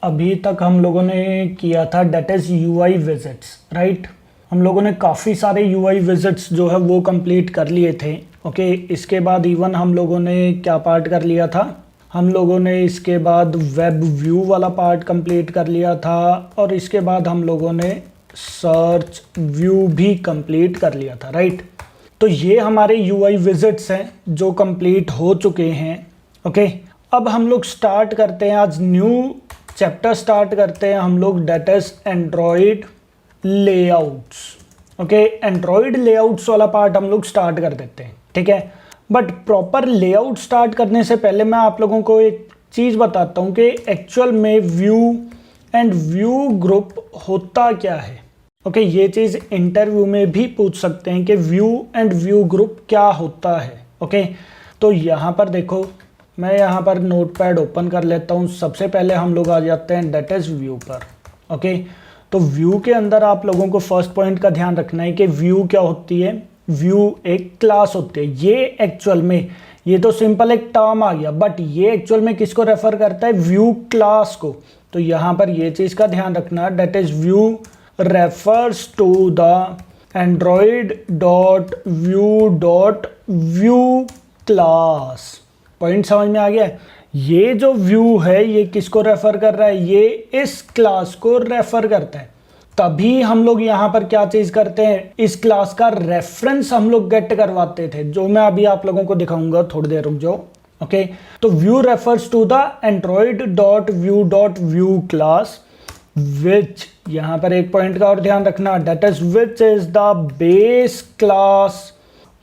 अभी तक हम लोगों ने किया था that is UI visits, right. हम लोगों ने काफ़ी सारे यूआई विजिट्स जो है वो कंप्लीट कर लिए थे। ओके, इसके बाद इवन हम लोगों ने क्या पार्ट कर लिया था, हम लोगों ने इसके बाद वेब व्यू वाला पार्ट कंप्लीट कर लिया था, और इसके बाद हम लोगों ने सर्च व्यू भी कंप्लीट कर लिया था, राइट। तो ये हमारे यूआई विजिट्स हैं जो कंप्लीट हो चुके हैं। ओके, अब हम लोग स्टार्ट करते हैं, आज न्यू चैप्टर स्टार्ट करते हैं हम लोग, that is Android layouts. Okay, Android layouts वाला पार्ट हम लोग स्टार्ट कर देते हैं, ठीक है। बट प्रॉपर लेआउट स्टार्ट करने से पहले मैं आप लोगों को एक चीज़ बताता हूँ कि एक्चुअल में व्यू एंड व्यू ग्रुप होता क्या है। ओके, ये चीज़ इंटरव्यू में भी पूछ सकते हैं कि व्यू एंड व्यू ग्रुप क्या होता है। ओके, तो यहाँ पर देखो, मैं यहाँ पर नोटपैड ओपन कर लेता हूँ। सबसे पहले हम लोग आ जाते हैं डेट इज व्यू पर। ओके, तो व्यू के अंदर आप लोगों को फर्स्ट पॉइंट का ध्यान रखना है कि व्यू क्या होती है। व्यू एक क्लास होती है। ये एक्चुअल में, ये तो सिंपल एक टर्म आ गया, बट ये एक्चुअल में किसको रेफर करता है, व्यू क्लास को। तो यहाँ पर ये चीज़ का ध्यान रखना, that is view refers to the android.view.view class. Point समझ में आ गया है। ये जो व्यू है ये किसको रेफर कर रहा है, ये इस क्लास को रेफर करता है। तभी हम लोग यहाँ पर क्या चीज़ करते हैं, इस क्लास का रेफरेंस हम लोग गेट करवाते थे, जो मैं अभी आप लोगों को दिखाऊंगा, थोड़ी देर रुक जाओ। ओके, तो view refers to the android.view.view class which, यहाँ पर एक पॉइंट का और ध्यान रखना, that is which is the base class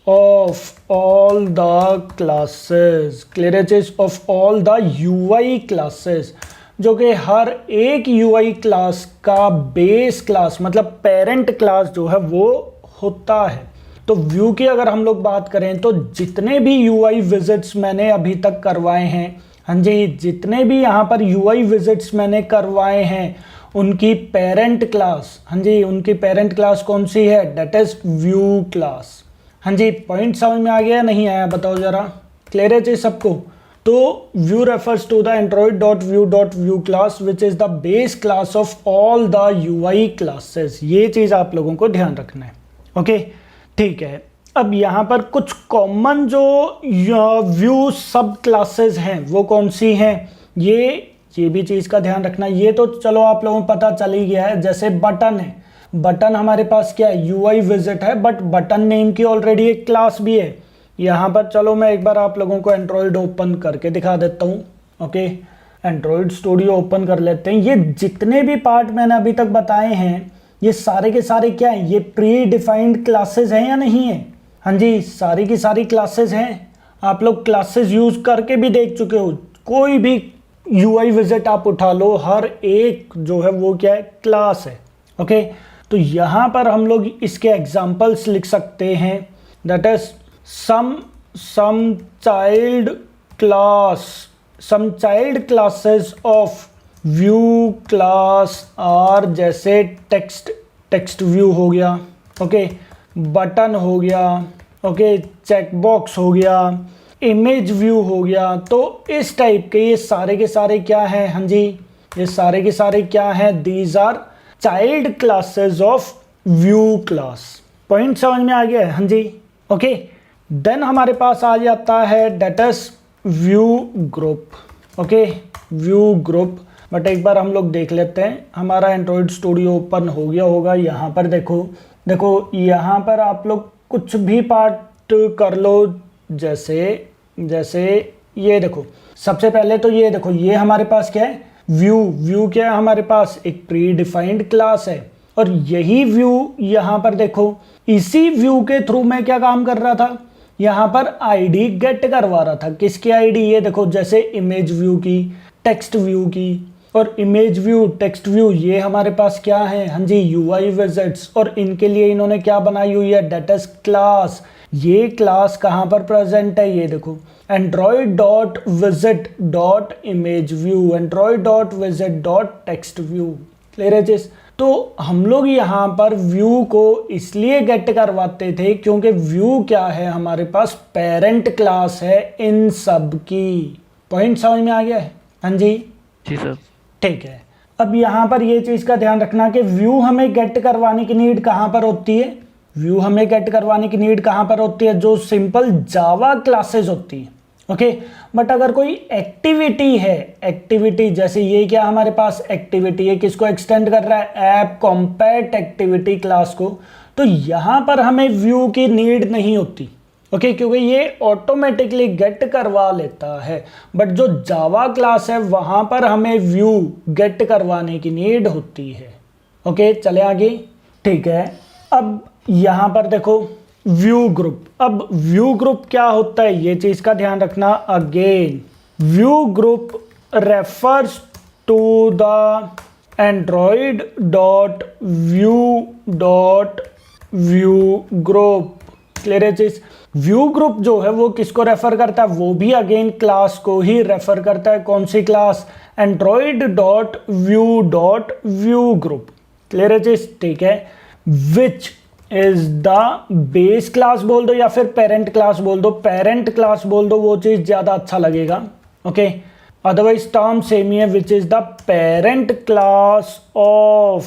of all the classes, clearages of all the UI classes, जो कि हर एक UI क्लास का बेस क्लास मतलब पेरेंट क्लास जो है वो होता है। तो व्यू की अगर हम लोग बात करें तो जितने भी UI विजिट्स मैंने अभी तक करवाए हैं, हाँ जी, जितने भी यहाँ पर UI विजिट्स मैंने करवाए हैं उनकी पेरेंट क्लास, हाँ जी, उनकी पेरेंट क्लास कौन सी है, डेट इज व्यू क्लास। हाँ जी, पॉइंट समझ में आ गया नहीं आया, बताओ जरा, क्लियर है चीज सबको। तो view refers to the android.view.view class which is the base class of all the UI classes. ये चीज आप लोगों को ध्यान रखना है। ओके, ठीक है। अब यहाँ पर कुछ कॉमन जो व्यू सब क्लासेस हैं वो कौन सी हैं, ये भी चीज का ध्यान रखना। ये तो चलो आप लोगों को पता चल ही गया है, जैसे बटन है, बटन हमारे पास क्या है, यूआई विजिट है, बट बटन नेम की ऑलरेडी एक क्लास भी है। यहाँ पर चलो मैं एक बार आप लोगों को एंड्रॉयड ओपन करके दिखा देता हूँ। ओके, एंड्रॉयड स्टूडियो ओपन कर लेते हैं। ये जितने भी पार्ट मैंने अभी तक बताए हैं ये सारे के सारे क्या हैं, ये प्री डिफाइंड क्लासेस हैं या नहीं है, हाँ जी, सारी की सारी क्लासेस हैं। आप लोग क्लासेस यूज करके भी देख चुके हो, कोई भी यूआई विजिट आप उठा लो, हर एक जो है वो क्या है, क्लास है। ओके, तो यहाँ पर हम लोग इसके एग्जाम्पल्स लिख सकते हैं, that is some child classes of view class are, जैसे टेक्स्ट व्यू हो गया, ओके, बटन हो गया, ओके, चेकबॉक्स हो गया, इमेज व्यू हो गया। तो इस टाइप के ये सारे के सारे क्या हैं, हाँ जी, ये सारे के सारे क्या हैं, these are child classes of view class. Point समझ में आ गया है, हाँ जी। ओके, देन हमारे पास आ जाता है that is view group. Okay, view group, but एक बार हम लोग देख लेते हैं, हमारा एंड्रॉयड स्टूडियो ओपन हो गया होगा। यहाँ पर देखो यहाँ पर आप लोग कुछ भी पार्ट कर लो, जैसे ये देखो, सबसे पहले तो ये देखो, ये हमारे पास क्या है, व्यू क्या है, हमारे पास एक प्री डिफाइंड क्लास है, और यही व्यू यहाँ पर देखो, इसी व्यू के थ्रू मैं क्या काम कर रहा था, यहाँ पर आईडी गेट करवा रहा था। किसकी आईडी, ये देखो, जैसे इमेज व्यू की, टेक्स्ट व्यू की, और इमेज व्यू, टेक्स्ट व्यू, ये हमारे पास क्या है, हाँ जी, यूआई विजिट्स, और इनके लिए इन्होंने क्या बनाई हुई है, डेट इज क्लास। ये क्लास कहाँ पर प्रेजेंट है, ये देखो, android.visit.imageView, android.visit.textView। क्लियर है चीज। तो हम लोग यहाँ पर व्यू को इसलिए गेट करवाते थे क्योंकि व्यू क्या है, हमारे पास पेरेंट क्लास है इन सब की। पॉइंट समझ में आ गया है, हाँ जी, जी सर। ठीक है। अब यहाँ पर ये चीज़ का ध्यान रखना कि व्यू हमें गेट करवाने की नीड कहाँ पर होती है, व्यू हमें गेट करवाने की नीड कहाँ पर होती है, जो सिंपल जावा क्लासेस होती है। ओके, बट अगर कोई एक्टिविटी है, एक्टिविटी जैसे ये क्या हमारे पास एक्टिविटी है, किसको एक्सटेंड कर रहा है, ऐप कॉम्पैट एक्टिविटी क्लास को, तो यहाँ पर हमें व्यू की नीड नहीं होती। ओके, क्योंकि ये ऑटोमेटिकली गेट करवा लेता है। बट जो जावा क्लास है वहाँ पर हमें व्यू गेट करवाने की नीड होती है। ओके, चले आगे। ठीक है, अब यहाँ पर देखो व्यू ग्रुप। अब व्यू ग्रुप क्या होता है ये चीज का ध्यान रखना। Again view group refers to the Android dot view group. Clear है चीज। व्यू ग्रुप जो है वो किसको रेफर करता है, वो भी अगेन क्लास को ही रेफर करता है। कौन सी class, Android dot view group. Clear है चीज, ठीक है। Which is the base class बोल दो या फिर पेरेंट क्लास बोल दो, पेरेंट क्लास बोल दो, वो चीज ज्यादा अच्छा लगेगा। ओके, अदरवाइज टर्म सेम ही है। Which is the parent class of,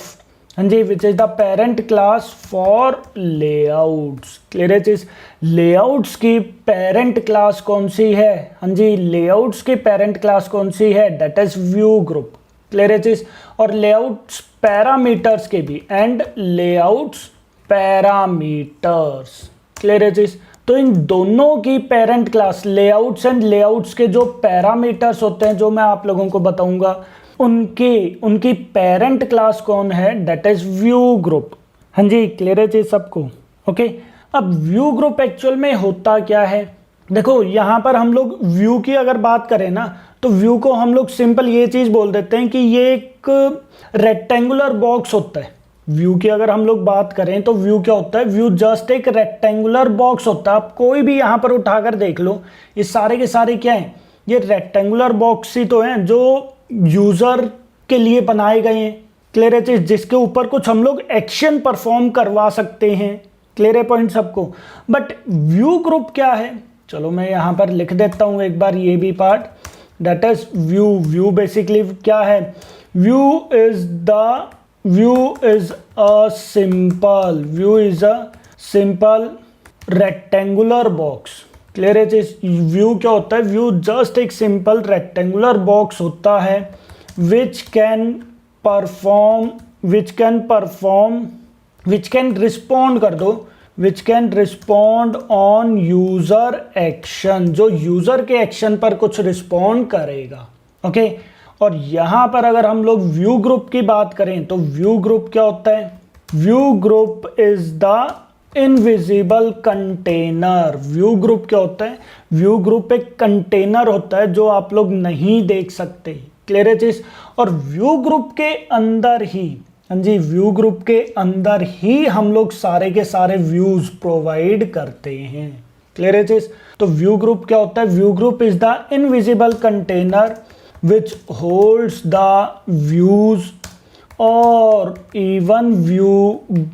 हाँ जी, which is the parent class for layouts. Clear है चीज। लेआउट्स की पेरेंट क्लास कौन सी है, हाँ जी, लेआउट्स की पेरेंट क्लास कौन सी है, that is view group. Clear है चीज। और लेआउट्स पैरामीटर्स के भी, एंड लेआउट्स पैरामीटर्स। क्लियर है चीज। तो इन दोनों की parent class, layouts and layouts के जो पैरामीटर्स होते हैं, जो मैं आप लोगों को बताऊंगा, उनकी पेरेंट क्लास कौन है, दैट इज व्यू ग्रुप। हाँ जी, क्लियर है चीज सबको। ओके, अब व्यू ग्रुप एक्चुअल में होता क्या है, देखो यहां पर हम लोग व्यू की अगर बात करें ना, तो व्यू को हम लोग सिंपल ये चीज बोल देते हैं कि ये एक रेक्टेंगुलर बॉक्स होता है। व्यू की अगर हम लोग बात करें तो व्यू क्या होता है, व्यू जस्ट एक रेक्टेंगुलर बॉक्स होता है। आप कोई भी यहां पर उठाकर देख लो, ये सारे के सारे क्या हैं, ये रेक्टेंगुलर बॉक्स ही तो हैं जो यूजर के लिए बनाए गए हैं। क्लियर है चीज, जिसके ऊपर कुछ हम लोग एक्शन परफॉर्म करवा सकते हैं। क्लियर है पॉइंट सबको। बट व्यू ग्रुप क्या है, चलो मैं यहां पर लिख देता हूं एक बार ये भी part, that is view basically क्या है, view is a simple rectangular box. Clear है चीज। व्यू क्या होता है, व्यू जस्ट एक सिंपल रेक्टेंगुलर बॉक्स होता है which can respond on user action, जो यूजर के एक्शन पर कुछ रिस्पॉन्ड करेगा। ओके, और यहां पर अगर हम लोग व्यू ग्रुप की बात करें तो व्यू ग्रुप क्या होता है, view group is the invisible container. View group क्या होता है, व्यू ग्रुप एक कंटेनर होता है जो आप लोग नहीं देख सकते। क्लियर है चीज। और व्यू ग्रुप के अंदर ही, हाँ जी, व्यू ग्रुप के अंदर ही हम लोग सारे के सारे व्यूज प्रोवाइड करते हैं। क्लियर है चीज। तो व्यू ग्रुप क्या होता है, view group is the invisible container which holds the views और even view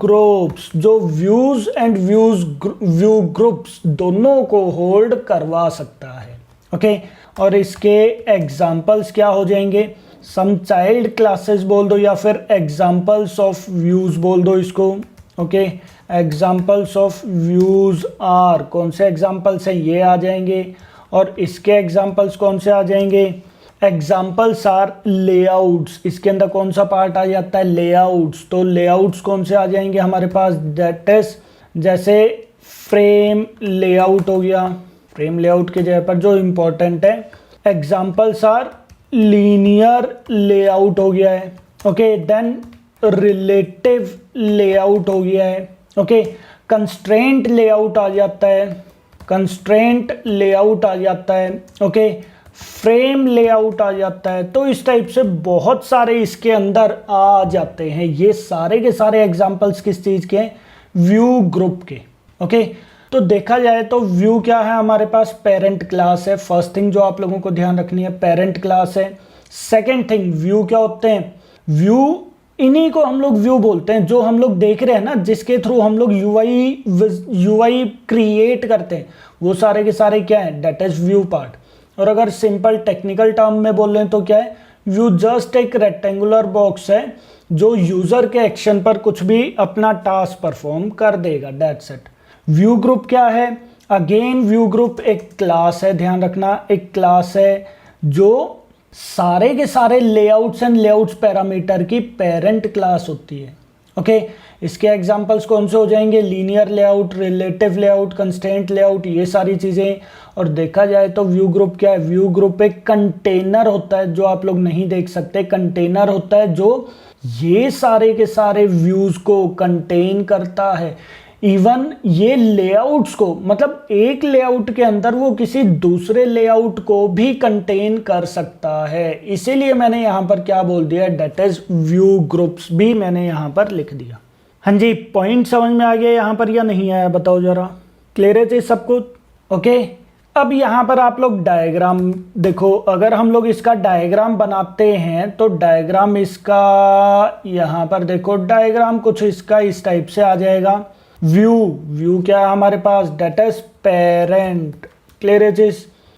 groups, जो views and view groups दोनों को होल्ड करवा सकता है। ओके, और इसके एग्जाम्पल्स क्या हो जाएंगे, सम चाइल्ड क्लासेस बोल दो या फिर एग्जाम्पल्स ऑफ व्यूज बोल दो इसको। Okay, examples of views are, कौन से एग्जाम्पल्स हैं, ये आ जाएंगे। और इसके एग्जाम्पल्स कौन से आ जाएंगे, एग्जाम्पल्स आर लेआउट्स। इसके अंदर कौन सा पार्ट आ जाता है, लेआउट्स। तो लेआउट्स कौन से आ जाएंगे हमारे पास, दैट इज जैसे फ्रेम लेआउट हो गया, फ्रेम लेआउट की जगह पर जो इंपॉर्टेंट है, एग्जाम्पल्स आर लीनियर लेआउट हो गया है। ओके, देन रिलेटिव लेआउट हो गया है। ओके, कंस्ट्रेंट लेआउट आ जाता है, कंस्ट्रेंट लेआउट आ जाता है। ओके, फ्रेम लेआउट आ जाता है। तो इस टाइप से बहुत सारे इसके अंदर आ जाते हैं। ये सारे के सारे एग्जांपल्स किस चीज के हैं, व्यू ग्रुप के। ओके, तो देखा जाए तो व्यू क्या है हमारे पास, पेरेंट क्लास है। फर्स्ट थिंग जो आप लोगों को ध्यान रखनी है, पेरेंट क्लास है। सेकेंड थिंग, व्यू क्या होते हैं, व्यू इन्हीं को हम लोग व्यू बोलते हैं, जो हम लोग देख रहे हैं ना, जिसके थ्रू हम लोग यूआई क्रिएट करते हैं, वो सारे के सारे क्या है, दैट इज व्यू पार्ट। और अगर सिंपल टेक्निकल टर्म में बोल रहे हैं तो क्या है, व्यू जस्ट एक रेक्टेंगुलर बॉक्स है जो यूजर के एक्शन पर कुछ भी अपना टास्क परफॉर्म कर देगा, दैट्स इट। व्यू ग्रुप क्या है? अगेन व्यू ग्रुप एक क्लास है, ध्यान रखना, एक क्लास है जो सारे के सारे लेआउट्स एंड लेआउट्स पैरामीटर की पेरेंट क्लास होती है। ओके, इसके एग्जांपल्स कौन से हो जाएंगे? Linear layout, relative layout, constraint layout, ये सारी चीज़ें। और देखा जाए तो व्यू ग्रुप क्या है? व्यू ग्रुप एक कंटेनर होता है जो आप लोग नहीं देख सकते, कंटेनर होता है जो ये सारे के सारे व्यूज को कंटेन करता है। इवन ये लेआउट्स को, मतलब एक लेआउट के अंदर वो किसी दूसरे लेआउट को भी कंटेन कर सकता है। इसीलिए मैंने यहाँ पर क्या बोल दिया, डेट इज व्यू ग्रुप्स भी मैंने यहाँ पर लिख दिया। हाँ जी, पॉइंट समझ में आ गया यहाँ पर या नहीं आया, बताओ जरा। क्लियर है जी सब कुछ? ओके, अब यहाँ पर आप लोग डायग्राम देखो। अगर हम लोग इसका डायग्राम बनाते हैं तो डायग्राम इसका यहाँ पर देखो, डायग्राम कुछ इसका इस टाइप से आ जाएगा। व्यू क्या है हमारे पास? That is parent. क्लियर है जी?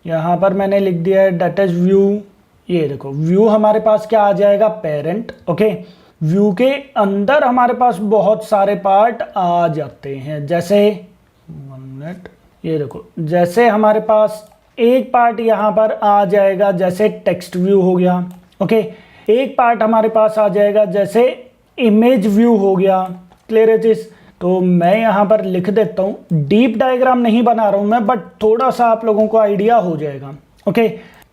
यहाँ पर मैंने लिख दिया है डेट इज व्यू। ये देखो व्यू हमारे पास क्या आ जाएगा? पेरेंट। ओके, व्यू के अंदर हमारे पास बहुत सारे पार्ट आ जाते हैं, जैसे ये देखो, जैसे हमारे पास एक पार्ट यहाँ पर आ जाएगा जैसे टेक्स्ट व्यू हो गया। ओके, एक पार्ट हमारे पास आ जाएगा जैसे इमेज व्यू हो गया। क्लियर है चीज? तो मैं यहाँ पर लिख देता हूँ, डीप डायग्राम नहीं बना रहा हूँ मैं, बट थोड़ा सा आप लोगों को आइडिया हो जाएगा। ओके,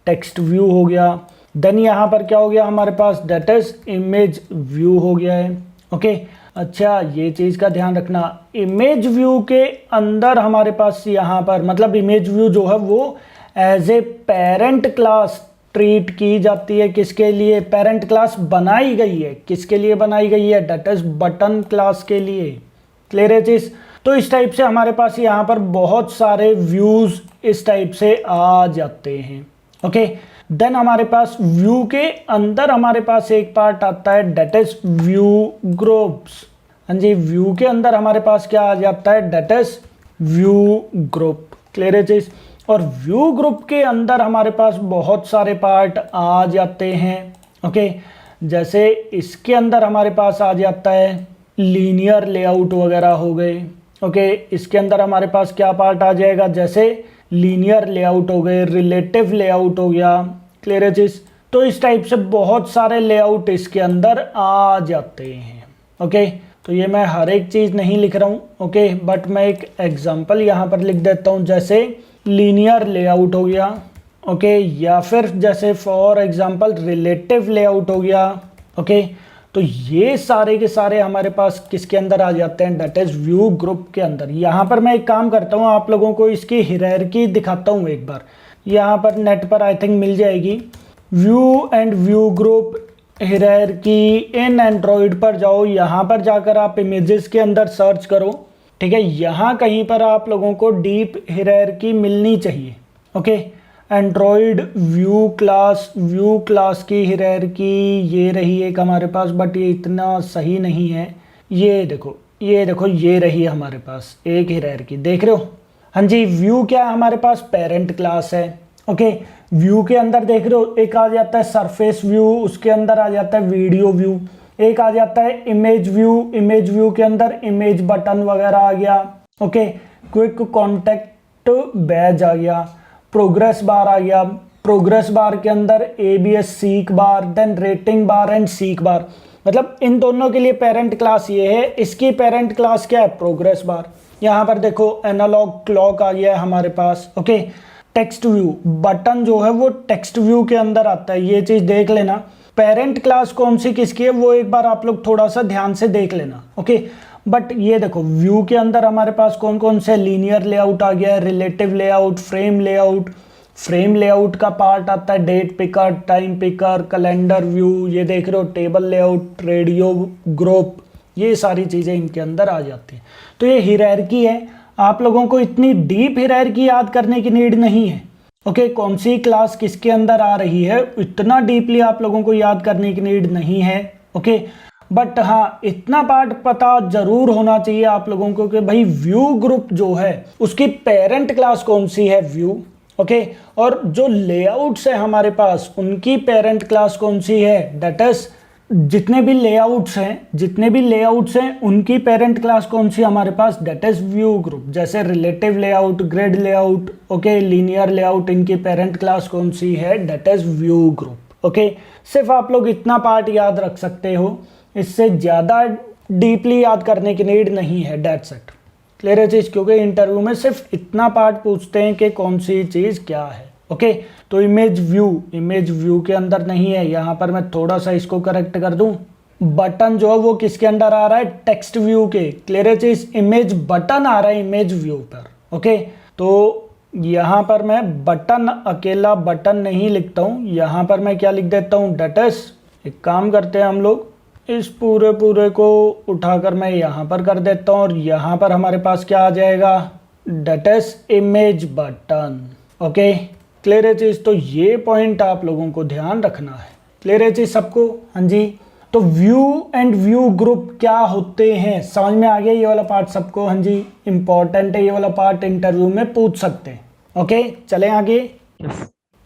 टेक्स्ट व्यू हो गया, देन यहाँ पर क्या हो गया हमारे पास? दैट इज इमेज व्यू हो गया है। ओके, अच्छा ये चीज़ का ध्यान रखना, इमेज व्यू के अंदर हमारे पास यहाँ पर, मतलब इमेज व्यू जो है वो as a parent class treat की जाती है। किसके लिए पेरेंट क्लास बनाई गई है? किसके लिए बनाई गई है? दैट इज बटन क्लास के लिए। क्लियर है चीज? तो इस टाइप से हमारे पास यहाँ पर बहुत सारे व्यूज इस टाइप से आ जाते हैं। ओके, देन हमारे पास व्यू के अंदर हमारे पास एक पार्ट आता है डेट इज व्यू ग्रुप्स। हाँ जी, व्यू के अंदर हमारे पास क्या आ जाता है? That is view group. Clear है चीज? और व्यू ग्रुप के अंदर हमारे पास बहुत सारे पार्ट आ जाते हैं। ओके, जैसे इसके अंदर हमारे पास आ जाता है लीनियर लेआउट वगैरह हो गए। ओके, इसके अंदर हमारे पास क्या पार्ट आ जाएगा? जैसे लीनियर लेआउट हो गए, रिलेटिव लेआउट हो गया। क्लियर है चीज? तो इस टाइप से बहुत सारे लेआउट इसके अंदर आ जाते हैं। ओके, तो ये मैं हर एक चीज नहीं लिख रहा हूँ। ओके, बट मैं एक एग्जांपल यहाँ पर लिख देता हूँ, जैसे लीनियर लेआउट हो गया। ओके, या फिर जैसे फॉर एग्जांपल रिलेटिव लेआउट हो गया। ओके, तो ये सारे के सारे हमारे पास किसके अंदर आ जाते हैं? दैट इज व्यू ग्रुप के अंदर। यहाँ पर मैं एक काम करता हूँ, आप लोगों को इसकी हायरार्की दिखाता हूँ एक बार। यहाँ पर नेट पर आई थिंक मिल जाएगी, view and view group hierarchy in Android पर जाओ। यहाँ पर जाकर आप इमेजेस के अंदर सर्च करो, ठीक है? यहाँ कहीं पर आप लोगों को डीप हायरार्की मिलनी चाहिए। ओके, एंड्रॉइड व्यू क्लास की हायरार्की ये रही एक हमारे पास, बट ये इतना सही नहीं है। ये देखो ये रही हमारे पास एक हायरार्की, देख रहे हो? हाँ जी, व्यू क्या है हमारे पास? पेरेंट क्लास है। ओके, व्यू के अंदर देख रहे हो एक आ जाता है सरफेस व्यू, उसके अंदर आ जाता है वीडियो व्यू, एक आ जाता है इमेज व्यू के अंदर इमेज बटन वगैरह आ गया। ओके, क्विक कॉन्टेक्ट बैज आ गया, प्रोग्रेस बार आ गया, प्रोग्रेस बार के अंदर ABS seek bar, then rating bar and seek bar. मतलब इन दोनों के लिए पेरेंट क्लास ये है, इसकी पेरेंट क्लास क्या है? Progress bar. यहाँ पर देखो एनालॉग क्लॉक आ गया है हमारे पास। ओके, टेक्स्ट व्यू, बटन जो है वो टेक्स्ट व्यू के अंदर आता है, ये चीज देख लेना। पेरेंट क्लास कौन सी किसकी है वो एक बार आप लोग थोड़ा सा ध्यान से देख लेना। ओके, बट ये देखो व्यू के अंदर हमारे पास कौन कौन से लीनियर लेआउट आ गया है, रिलेटिव लेआउट, फ्रेम लेआउट का पार्ट आता है, date picker, time picker, calendar view, ये देख रहे हो टेबल लेआउट, रेडियो ग्रुप, ये सारी चीजें इनके अंदर आ जाती हैं। तो ये हायरार्की है, आप लोगों को इतनी डीप हायरार्की याद करने की नीड नहीं है। ओके, कौन सी क्लास किसके अंदर आ रही है इतना डीपली आप लोगों को याद करने की नीड नहीं है। ओके, बट हाँ इतना पार्ट पता जरूर होना चाहिए आप लोगों को कि भाई व्यू ग्रुप जो है उसकी पेरेंट क्लास कौन सी है? व्यू। ओके। और जो लेआउट्स है हमारे पास उनकी पेरेंट क्लास कौन सी है, दैट इज जितने भी लेआउट्स हैं उनकी पेरेंट क्लास कौन सी हमारे पास, दैट इज व्यू ग्रुप। जैसे relative layout, grid layout, okay, linear layout, इनकी पेरेंट क्लास कौन सी है, that is view group. Okay, सिर्फ आप लोग इतना पार्ट याद रख सकते हो, इससे ज़्यादा डीपली याद करने की नीड नहीं है, दैट्स इट। क्लियर है चीज़, क्योंकि इंटरव्यू में सिर्फ इतना पार्ट पूछते हैं कि कौन सी चीज़ क्या है। ओके, तो इमेज व्यू के अंदर नहीं है, यहाँ पर मैं थोड़ा सा इसको करेक्ट कर दूं। बटन जो है वो किसके अंदर आ रहा है, टेक्स्ट व्यू के। क्लियर है चीज़, इमेज बटन आ रहा है इमेज व्यू पर। ओके, तो यहाँ पर मैं बटन, अकेला बटन नहीं लिखता हूँ, यहाँ पर मैं क्या लिख देता हूँ, दैट इज, एक काम करते हैं हम लोग, इस पूरे को उठाकर मैं यहाँ पर कर देता हूँ और यहाँ पर हमारे पास क्या आ जाएगा, that is image button. Okay, clear है चीज़, तो ये पॉइंट आप लोगों को ध्यान रखना है। क्लियर है चीज़ सबको, हाँ जी। तो व्यू एंड व्यू ग्रुप क्या होते हैं, समझ में आ गया ये वाला पार्ट सबको, हाँ जी, इंपॉर्टेंट है ये वाला पार्ट, इंटरव्यू में पूछ सकते हैं। ओके, चलें आगे।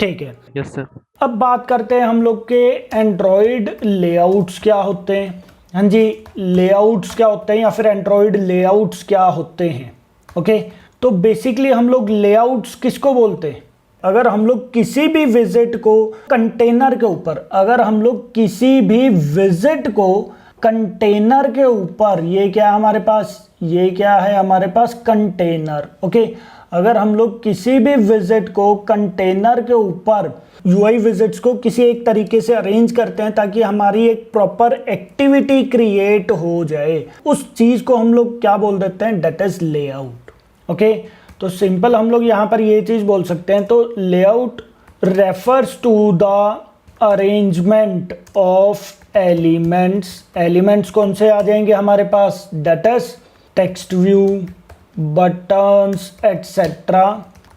ठीक है, यस सर। अब बात करते हैं हम लोग के एंड्रॉयड लेआउट्स क्या होते हैं। हाँ जी, लेआउट्स क्या होते हैं या फिर एंड्रॉयड लेआउट्स क्या होते हैं। ओके, तो बेसिकली हम लोग लेआउट्स किसको बोलते हैं, अगर हम लोग किसी भी विजिट को कंटेनर के ऊपर, अगर हम लोग किसी भी विजिट को कंटेनर के ऊपर, ये क्या है हमारे पास, ये क्या है हमारे पास, कंटेनर। ओके, अगर हम लोग किसी भी विजिट को कंटेनर के ऊपर, यूआई विजिट्स को किसी एक तरीके से अरेंज करते हैं ताकि हमारी एक प्रॉपर एक्टिविटी क्रिएट हो जाए, उस चीज को हम लोग क्या बोल देते हैं, दैट इज लेआउट। ओके, तो सिंपल हम लोग यहाँ पर ये चीज बोल सकते हैं, तो layout refers to the arrangement of elements कौन से आ जाएंगे हमारे पास, that is text view, buttons etcetera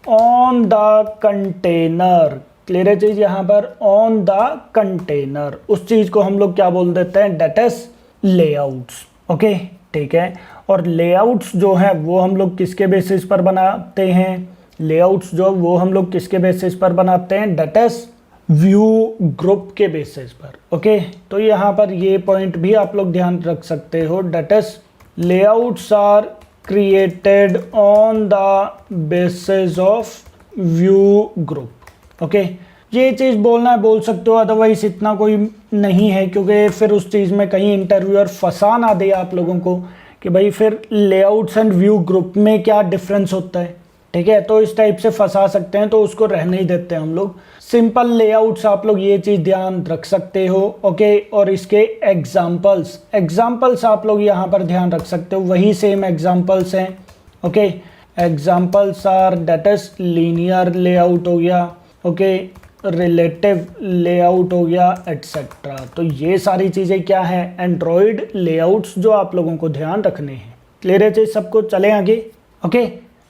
on the container. Clear है चीज, यहाँ पर ऑन द कंटेनर, उस चीज को हम लोग क्या बोल देते हैं, दैट इज लेआउट्स। ओके, ठीक है। और लेआउट्स जो है वो हम लोग किसके बेसिस पर बनाते हैं, लेआउट्स जो वो हम लोग किसके बेसिस पर बनाते हैं, दैट इज व्यू ग्रुप के बेसिस पर। ओके, तो यहाँ पर ये पॉइंट भी आप लोग ध्यान रख सकते हो, that is layouts are created on the basis of view group। Okay, ये चीज़ बोलना है बोल सकते हो, अदरवाइज इतना कोई नहीं है, क्योंकि फिर उस चीज़ में कहीं इंटरव्यूअर फंसा ना दे आप लोगों को कि भाई फिर लेआउट्स एंड व्यू ग्रुप में क्या डिफरेंस होता है। ठीक है, तो इस टाइप से फंसा सकते हैं, तो उसको रहने ही देते हैं हम लोग। सिंपल लेआउट्स आप लोग ये चीज़ ध्यान रख सकते हो। ओके, और इसके एग्जाम्पल्स आप लोग यहाँ पर ध्यान रख सकते हो, वही सेम एग्जाम्पल्स हैं। Okay, examples are that is linear layout हो गया, ओके, रिलेटिव लेआउट हो गया, एटसेट्रा। तो ये सारी चीज़ें क्या है, एंड्रॉयड लेआउट्स जो आप लोगों को ध्यान रखने हैं। क्लियर है चीज सबको, चले आगे। ओके,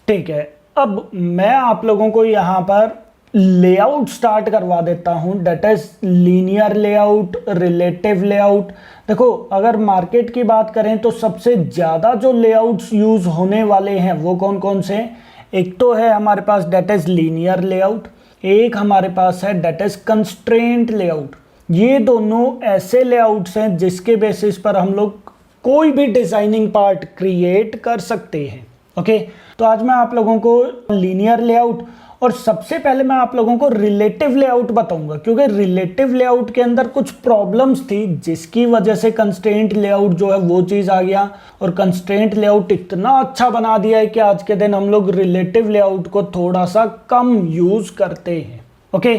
ठीक है। अब मैं आप लोगों को यहाँ पर लेआउट स्टार्ट करवा देता हूँ, that is linear layout, relative layout. देखो, अगर मार्केट की बात करें तो सबसे ज़्यादा जो लेआउट्स यूज़ होने वाले हैं वो कौन कौन से हैं, एक तो है हमारे पास दैट इज लीनियर लेआउट, एक हमारे पास है दैट इज कंस्ट्रेंट लेआउट। ये दोनों ऐसे लेआउट्स हैं जिसके बेसिस पर हम लोग कोई भी डिजाइनिंग पार्ट क्रिएट कर सकते हैं। ओके, तो आज मैं आप लोगों को लीनियर लेआउट और सबसे पहले मैं आप लोगों को रिलेटिव लेआउट बताऊंगा, क्योंकि रिलेटिव लेआउट के अंदर कुछ प्रॉब्लम्स थी जिसकी वजह से कंस्ट्रेंट लेआउट जो है वो चीज़ आ गया, और कंस्ट्रेंट लेआउट इतना अच्छा बना दिया है कि आज के दिन हम लोग रिलेटिव लेआउट को थोड़ा सा कम यूज करते हैं। ओके,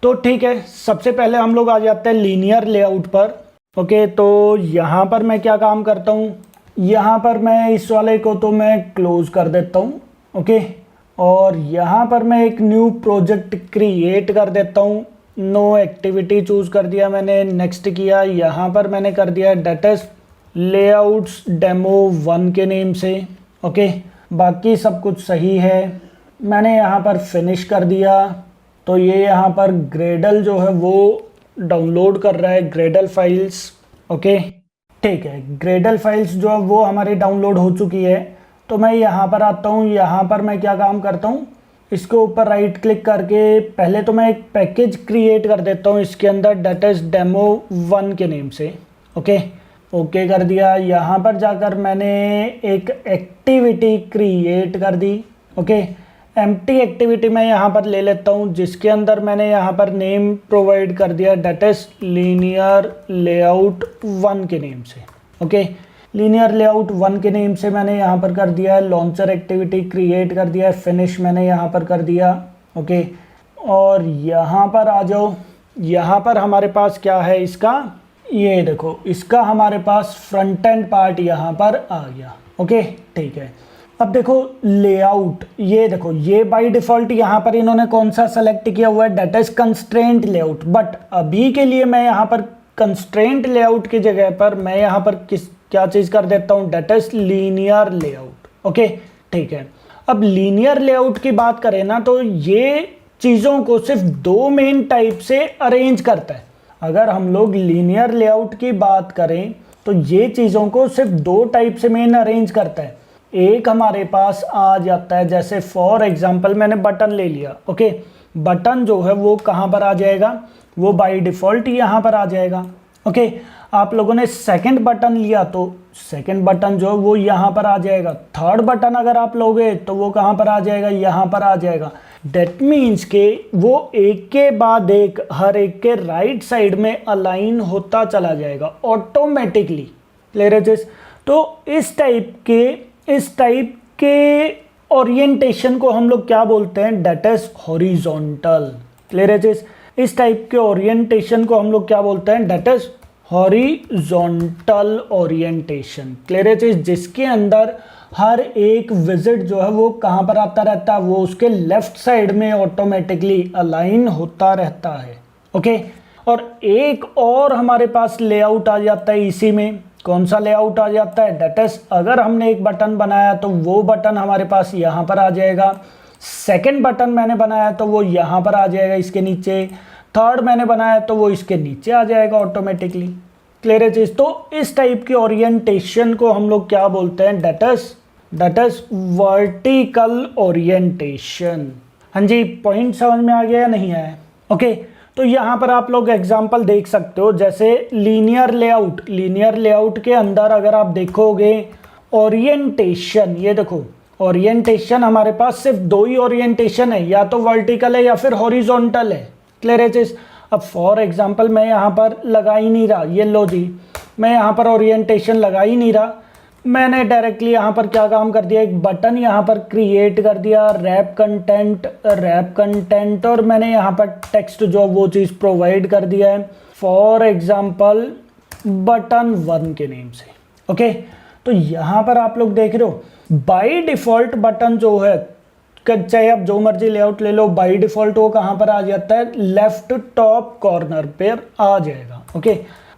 तो ठीक है, सबसे पहले हम लोग आ जाते हैं लीनियर लेआउट पर। ओके, तो यहाँ पर मैं क्या काम करता हूँ, यहाँ पर मैं इस वाले को तो मैं क्लोज कर देता हूँ। ओके, और यहाँ पर मैं एक न्यू प्रोजेक्ट क्रिएट कर देता हूँ, नो एक्टिविटी चूज कर दिया मैंने, नेक्स्ट किया, यहाँ पर मैंने कर दिया दैट इज लेआउट्स डेमो 1 के नेम से। ओके, बाकी सब कुछ सही है, मैंने यहाँ पर फिनिश कर दिया। तो ये यहाँ पर ग्रेडल जो है वो डाउनलोड कर रहा है, ग्रेडल फाइल्स। ओके, ठीक है, ग्रेडल फाइल्स जो है वो हमारी डाउनलोड हो चुकी है। तो मैं यहाँ पर आता हूँ, यहाँ पर मैं क्या काम करता हूँ, इसके ऊपर राइट क्लिक करके पहले तो मैं एक पैकेज क्रिएट कर देता हूँ इसके अंदर, डेट इज demo1 के नेम से। ओके कर दिया। यहाँ पर जाकर मैंने एक एक्टिविटी क्रिएट कर दी। एम्प्टी एक्टिविटी मैं यहाँ पर ले लेता हूँ, जिसके अंदर मैंने यहाँ पर नेम प्रोवाइड कर दिया डेट इज लीनियर लेआउट 1 के नेम से। लीनियर लेआउट 1 के नेम से मैंने यहाँ पर कर दिया है। लॉन्चर एक्टिविटी क्रिएट कर दिया है, फिनिश मैंने यहाँ पर कर दिया। और यहाँ पर आ जाओ, यहाँ पर हमारे पास क्या है इसका, ये देखो इसका हमारे पास फ्रंट एंड पार्ट यहाँ पर आ गया। ठीक है। अब देखो लेआउट, ये देखो ये बाय डिफ़ॉल्ट यहाँ पर इन्होंने कौन सा सेलेक्ट किया हुआ है, that is constraint layout. But अभी के लिए मैं यहाँ पर कंस्ट्रेंट लेआउट की जगह पर मैं यहाँ पर क्या चीज़ कर देता हूँ, डेट इज लीनियर लेआउट। ठीक है। अब लीनियर लेआउट की बात करें ना, तो ये चीज़ों को सिर्फ दो मेन टाइप से अरेंज करता है। अगर हम लोग लीनियर लेआउट की बात करें तो ये चीज़ों को सिर्फ दो टाइप से मेन अरेंज करता है। एक हमारे पास आ जाता है, जैसे फॉर एग्जांपल मैंने बटन ले लिया। बटन जो है वो कहाँ पर आ जाएगा, वो बाय डिफ़ॉल्ट यहाँ पर आ जाएगा। आप लोगों ने सेकंड बटन लिया तो सेकंड बटन जो है वो यहाँ पर आ जाएगा। थर्ड बटन अगर आप लोगे तो वो कहाँ पर आ जाएगा, यहाँ पर आ जाएगा। डेट मीन्स के वो एक के बाद एक हर एक के राइट साइड में अलाइन होता चला जाएगा ऑटोमेटिकली। क्लियर है चीज़? तो इस टाइप के ओरिएंटेशन को हम लोग क्या बोलते हैं, डेट इज हॉरिजॉन्टल। क्लियर है चीज़? इस टाइप के ओरिएंटेशन को हम लोग क्या बोलते हैं, that is horizontal orientation. Clear है चीज़? जिसके अंदर हर एक विजिट जो है वो कहाँ पर आता रहता है, वो उसके लेफ्ट साइड में ऑटोमेटिकली अलाइन होता रहता है। और एक और हमारे पास लेआउट आ जाता है इसी में। कौन सा लेआउट आ जाता है, डेट इज अगर हमने एक बटन बनाया तो वो बटन हमारे पास यहाँ पर आ जाएगा। सेकंड बटन मैंने बनाया तो वो यहाँ पर आ जाएगा इसके नीचे। थर्ड मैंने बनाया तो वो इसके नीचे आ जाएगा ऑटोमेटिकली। क्लियर है चीज़? तो इस टाइप की ओरिएंटेशन को हम लोग क्या बोलते हैं, डेट इज वर्टिकल ओरिएंटेशन। हाँ जी, पॉइंट समझ में आ गया या नहीं आया? तो यहाँ पर आप लोग एग्जाम्पल देख सकते हो, जैसे लीनियर लेआउट के अंदर अगर आप देखोगे ओरिएंटेशन, ये देखो ओरिएंटेशन हमारे पास सिर्फ दो ही ओरिएंटेशन है, या तो वर्टिकल है या फिर हॉरिजॉन्टल है। क्लियर है चीज़? अब फॉर एग्जांपल मैं यहाँ पर लगा ही नहीं रहा, ये लो जी, मैं यहाँ पर ओरिएंटेशन लगा ही नहीं रहा। मैंने डायरेक्टली यहाँ पर क्या काम कर दिया, एक बटन यहाँ पर क्रिएट कर दिया, रैप कंटेंट, और मैंने यहाँ पर टेक्स्ट जो वो चीज़ प्रोवाइड कर दिया है, फॉर एग्जांपल बटन 1 के नेम से। तो यहाँ पर आप लोग देख रहे हो बाय डिफ़ॉल्ट बटन जो है, चाहे आप जो मर्जी लेआउट ले लो, बाय डिफ़ॉल्ट वो कहाँ पर आ जाता है, लेफ्ट टॉप कॉर्नर पर आ जाएगा।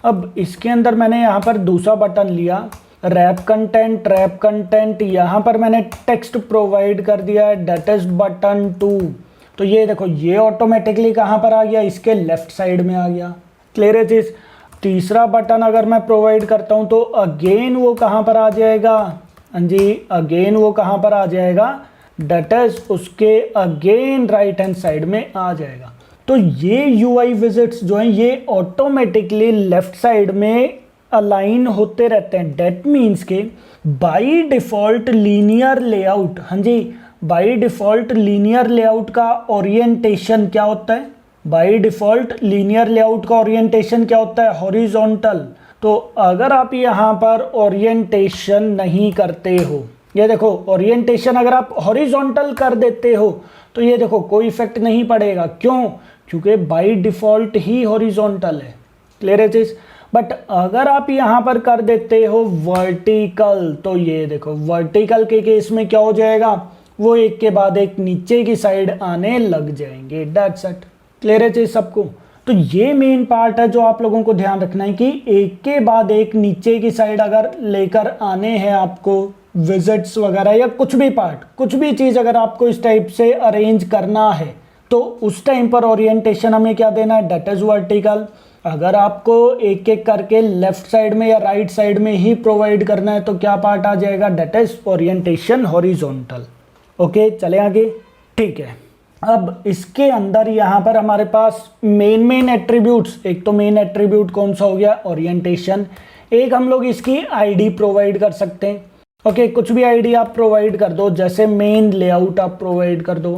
अब इसके अंदर मैंने यहाँ पर दूसरा बटन लिया, रैप कंटेंट, यहाँ पर मैंने टेक्स्ट प्रोवाइड कर दिया है, डेट इज बटन 2। तो ये देखो ये ऑटोमेटिकली कहाँ पर आ गया, इसके लेफ्ट साइड में आ गया। क्लियर है चीज़? तीसरा बटन अगर मैं प्रोवाइड करता हूँ तो अगेन वो कहाँ पर आ जाएगा, हाँ जी, अगेन वो कहाँ पर आ जाएगा, डेट इज उसके अगेन राइट हैंड साइड में आ जाएगा। तो ये यूआई विजिट्स जो हैं ये ऑटोमेटिकली लेफ्ट साइड में अलाइन होते रहते हैं। डेट मीन्स के बाय डिफ़ॉल्ट लीनियर लेआउट, हाँ जी, बाय डिफ़ॉल्ट लीनियर लेआउट का ओरिएंटेशन क्या होता है, बाय डिफ़ॉल्ट लीनियर लेआउट का ओरिएंटेशन क्या होता है, हॉरिजॉन्टल। तो अगर आप यहाँ पर ओरिएंटेशन नहीं करते हो, ये देखो ओरिएंटेशन अगर आप हॉरिजॉन्टल कर देते हो तो ये देखो कोई इफेक्ट नहीं पड़ेगा। क्यों? क्योंकि बाय डिफ़ॉल्ट ही हॉरिजॉन्टल है। क्लियर है चीज़? बट अगर आप यहाँ पर कर देते हो वर्टिकल, तो ये देखो वर्टिकल के केस में क्या हो जाएगा, वो एक के बाद एक नीचे की साइड आने लग जाएंगे। That's it. क्लियर है चीज़ सबको? तो ये मेन पार्ट है जो आप लोगों को ध्यान रखना है कि एक के बाद एक नीचे की साइड अगर लेकर आने हैं आपको विजिट्स वगैरह या कुछ भी पार्ट, कुछ भी चीज़ अगर आपको इस टाइप से अरेंज करना है तो उस टाइम पर ओरिएंटेशन हमें क्या देना है, डेट इज वर्टिकल। अगर आपको एक एक करके लेफ्ट साइड में या राइट साइड में ही प्रोवाइड करना है तो क्या पार्ट आ जाएगा, डेट इज ओरिएंटेशन हॉरिजॉन्टल। चलें आगे। ठीक है, अब इसके अंदर यहाँ पर हमारे पास मेन एट्रीब्यूट्स, एक तो मेन एट्रीब्यूट कौन सा हो गया, ओरिएंटेशन। एक हम लोग इसकी आईडी प्रोवाइड कर सकते हैं। ओके, कुछ भी आईडी आप प्रोवाइड कर दो, जैसे मेन लेआउट आप प्रोवाइड कर दो।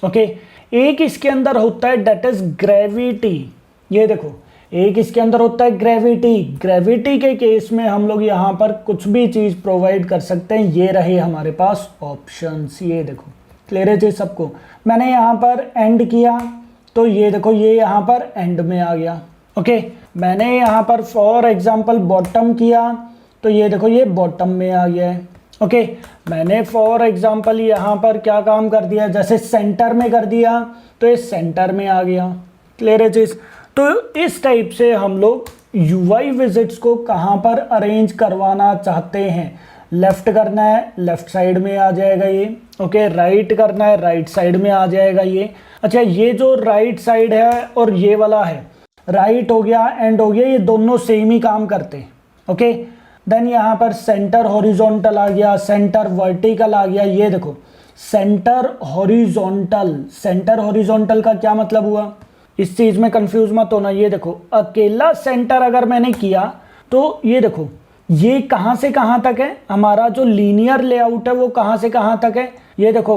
ओके, एक इसके अंदर होता है दैट इज ग्रेविटी। ये देखो, एक इसके अंदर होता है ग्रेविटी। ग्रेविटी के केस में हम लोग यहाँ पर कुछ भी चीज़ प्रोवाइड कर सकते हैं। ये रहे हमारे पास ऑप्शंस, ये देखो, क्लियर है जी सबको। मैंने यहाँ पर एंड किया तो ये देखो, ये यहाँ पर एंड में आ गया। ओके, मैंने यहाँ पर फॉर एग्जांपल बॉटम किया तो ये देखो, ये बॉटम में आ गया है। ओके, मैंने फॉर एग्जांपल यहाँ पर क्या काम कर दिया, जैसे सेंटर में कर दिया तो ये सेंटर में आ गया। क्लियर है चीज़। तो इस टाइप से हम लोग यूआई विजिट्स को कहाँ पर अरेंज करवाना चाहते हैं। लेफ्ट करना है, लेफ्ट साइड में आ जाएगा ये। ओके, राइट करना है, राइट साइड में आ जाएगा ये। अच्छा, ये जो राइट साइड है और ये वाला है, राइट हो गया, एंड हो गया, ये दोनों सेम ही काम करते हैं। ओके, देन यहाँ पर सेंटर हॉरिजॉन्टल आ गया, सेंटर वर्टिकल आ गया। ये देखो, सेंटर हॉरिजॉन्टल, सेंटर हॉरिजॉन्टल का क्या मतलब हुआ, इस चीज़ में कंफ्यूज मत होना। ये देखो, अकेला सेंटर अगर मैंने किया तो ये देखो, ये कहाँ से कहाँ तक है, हमारा जो लीनियर लेआउट है वो कहाँ से कहाँ तक है। ये देखो,